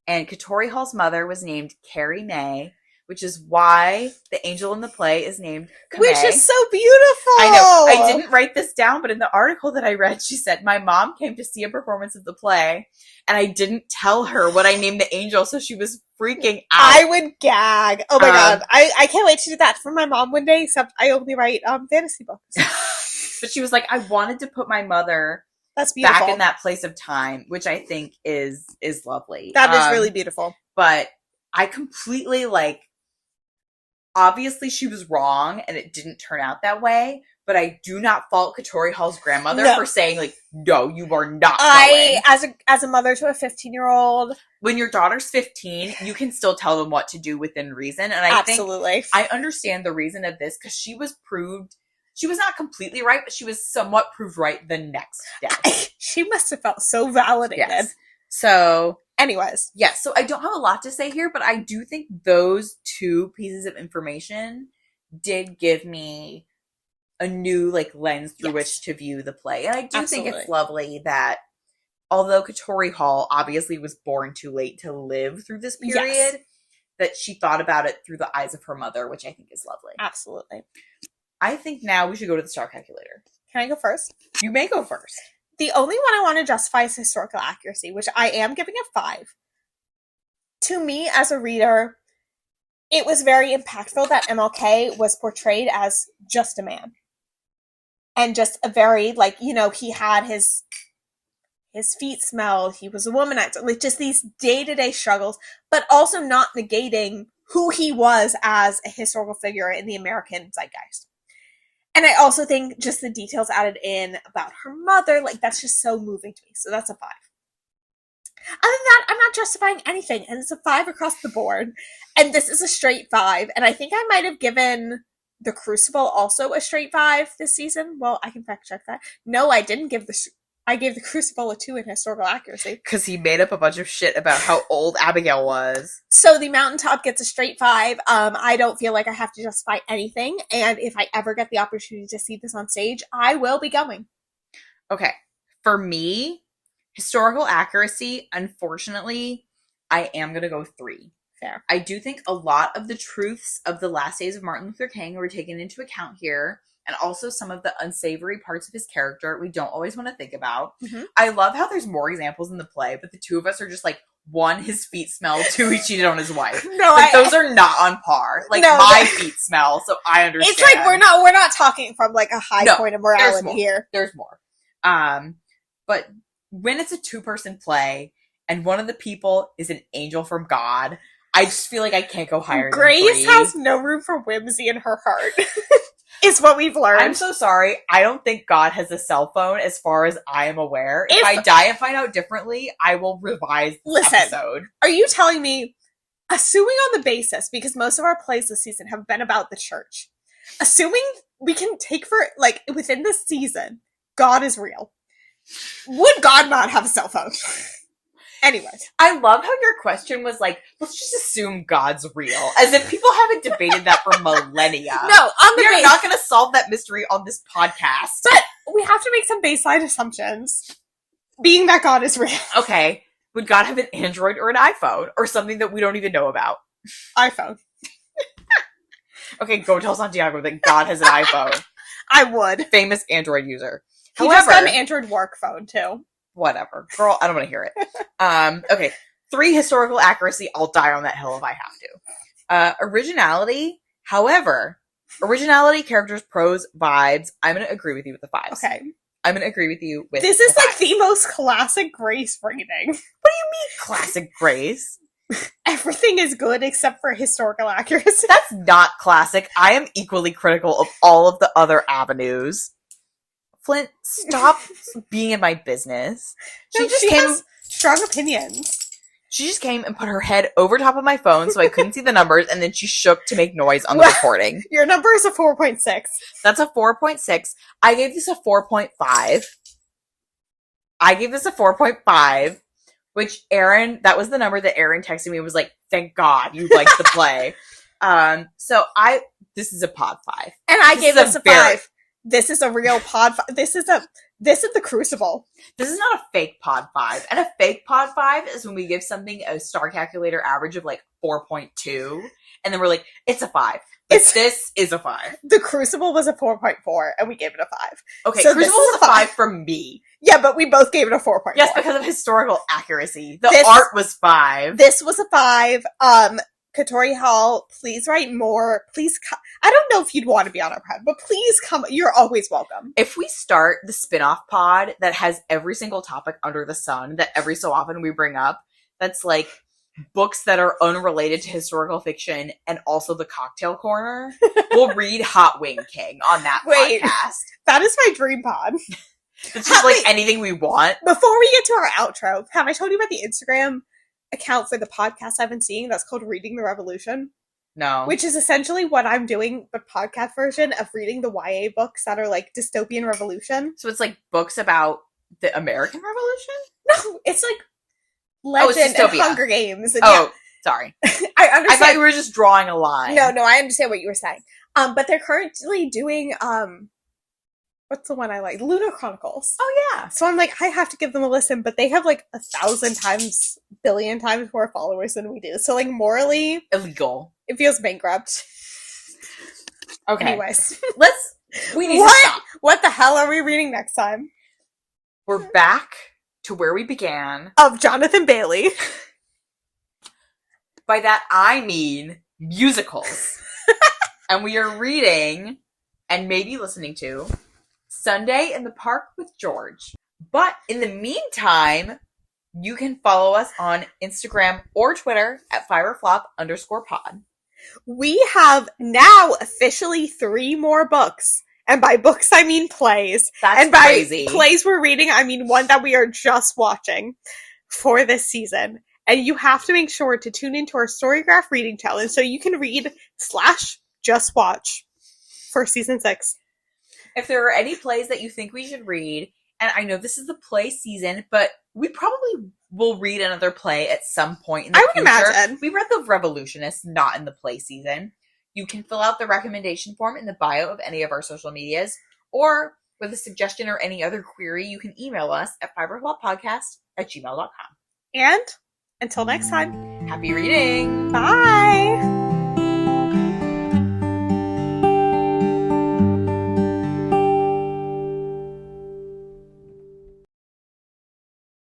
S1: And Katori Hall's mother was named Carrie Mae, which is why the angel in the play is named Kamei.
S2: Which is so beautiful.
S1: I know. I didn't write this down, but in the article that I read, she said, my mom came to see a performance of the play, and I didn't tell her what I named the angel, so she was freaking out.
S2: I would gag. Oh my God. I can't wait to do that for my mom one day, except I only write fantasy books.
S1: But she was like, I wanted to put my mother
S2: That's beautiful.
S1: back in that place of time, which I think is lovely.
S2: That is really beautiful.
S1: But I completely, obviously she was wrong and it didn't turn out that way, but I do not fault Katori Hall's grandmother for saying, no, you are not going.
S2: As a mother to a 15-year-old.
S1: When your daughter's 15, you can still tell them what to do within reason. And I think I understand the reason of this, because she was not completely right, but she was somewhat proved right the next day.
S2: She must have felt so validated.
S1: Yes. So,
S2: anyways.
S1: Yes, so I don't have a lot to say here, but I do think those two pieces of information did give me a new lens through which to view the play. And I do think it's lovely that although Katori Hall obviously was born too late to live through this period, that she thought about it through the eyes of her mother, which I think is lovely.
S2: Absolutely.
S1: I think now we should go to the star calculator.
S2: Can I go first?
S1: You may go first.
S2: The only one I want to justify is historical accuracy, which I am giving a 5. To me, as a reader, it was very impactful that MLK was portrayed as just a man. And just a very, he had his feet smelled, he was a womanizer, just these day-to-day struggles, but also not negating who he was as a historical figure in the American zeitgeist. And I also think just the details added in about her mother, that's just so moving to me. So that's a 5. Other than that, I'm not justifying anything, and it's a 5 across the board. And this is a straight 5, and I think I might have given The Crucible also a straight 5 this season. Well, I can fact check that. No, I didn't I gave The Crucible a 2 in historical accuracy.
S1: Because he made up a bunch of shit about how old Abigail was.
S2: So The Mountaintop gets a straight 5. I don't feel like I have to justify anything. And if I ever get the opportunity to see this on stage, I will be going.
S1: Okay. For me, historical accuracy, unfortunately, I am going to go 3.
S2: Fair.
S1: I do think a lot of the truths of the last days of Martin Luther King were taken into account here. And also some of the unsavory parts of his character we don't always want to think about. Mm-hmm. I love how there's more examples in the play, but the two of us are just 1, his feet smell, 2, he cheated on his wife.
S2: No,
S1: those are not on par. My feet smell, so I understand.
S2: It's we're not talking from a high point of morality here.
S1: There's more. But when it's a 2-person play and one of the people is an angel from God, I just feel like I can't go higher than 3.
S2: Grace has no room for whimsy in her heart. Is what we've learned.
S1: I'm so sorry. I don't think God has a cell phone as far as I am aware. If I die and find out differently, I will revise this episode.
S2: Are you telling me, assuming on the basis, because most of our plays this season have been about the church, assuming we can take for, within this season, God is real, would God not have a cell phone? Anyways.
S1: I love how your question was let's just assume God's real. As if people haven't debated that for millennia.
S2: No,
S1: we are not going to solve that mystery on this podcast.
S2: But we have to make some baseline assumptions. Being that God is real.
S1: Okay. would God have an Android or an iPhone? Or something that we don't even know about?
S2: iPhone.
S1: Okay, go tell Santiago that God has an iPhone.
S2: I would.
S1: Famous Android user.
S2: He just got an Android work phone, too.
S1: Whatever. Girl, I don't want to hear it. Okay. 3, historical accuracy. I'll die on that hill if I have to. Originality. However, originality, characters, prose, vibes. I'm going to agree with you with the 5s.
S2: Okay.
S1: I'm going to agree with you with
S2: This is
S1: the
S2: like
S1: 5s.
S2: the most classic Grace rating.
S1: What do you mean classic Grace?
S2: Everything is good except for historical accuracy.
S1: That's not classic. I am equally critical of all of the other avenues. Flint, stop being in my business.
S2: She has strong opinions.
S1: She just came and put her head over top of my phone so I couldn't see the numbers, and then she shook to make noise on the recording.
S2: Your number is a 4.6.
S1: That's a 4.6. I gave this a 4.5. Which Erin, that was the number that Erin texted me and was like, thank God you liked the play. This is a pod 5.
S2: And I gave this a 5. This is a real pod 5. This is the Crucible.
S1: This is not a fake pod 5. And a fake pod 5 is when we give something a star calculator average of like 4.2. And then we're like, it's a 5. This is a 5.
S2: The Crucible was a 4.4 and we gave it a 5.
S1: Okay,
S2: so
S1: Crucible was a 5 from me.
S2: Yeah, but we both gave it a 4.4.
S1: Yes, because of historical accuracy. The art was 5.
S2: This was a 5. Katori Hall, please write more. Please I don't know if you'd want to be on our pod, but please come. You're always welcome.
S1: If we start the spin-off pod that has every single topic under the sun that every so often we bring up, that's like books that are unrelated to historical fiction and also the cocktail corner, we'll read Hot Wing King on that podcast.
S2: That is my dream pod.
S1: It's just like anything we want.
S2: Before we get to our outro, have I told you about the Instagram account for the podcast I've been seeing that's called Reading the Revolution?
S1: No.
S2: Which is essentially what I'm doing, but podcast version of reading the YA books that are like dystopian revolution.
S1: So it's like books about the American Revolution?
S2: No, it's like Legend and Hunger Games. And
S1: sorry.
S2: I understand.
S1: I thought you were just drawing a line.
S2: No, I understand what you were saying. But they're currently doing what's the one I like? Lunar Chronicles.
S1: Oh yeah.
S2: So I'm like, I have to give them a listen, but they have like 1,000 times, billion times more followers than we do. So like morally
S1: illegal.
S2: It feels bankrupt.
S1: Okay.
S2: Anyways.
S1: We need to stop.
S2: What the hell are we reading next time?
S1: We're back to where we began.
S2: Of Jonathan Bailey.
S1: By that I mean musicals. And we are reading and maybe listening to Sunday in the Park with George. But in the meantime, you can follow us on Instagram or Twitter at @fiberflop_pod.
S2: We have now officially 3 more books. And by books, I mean plays.
S1: That's crazy.
S2: By plays we're reading, I mean one that we are just watching for this season. And you have to make sure to tune into our Storygraph reading challenge so you can read / just watch for season 6.
S1: If there are any plays that you think we should read, and I know this is the play season, but we probably will read another play at some point in the future.
S2: I would imagine.
S1: We read The Revolutionists, not in the play season. You can fill out the recommendation form in the bio of any of our social medias, or with a suggestion or any other query, you can email us at fiberfloppodcast@gmail.com.
S2: And until next time,
S1: happy reading!
S2: Bye!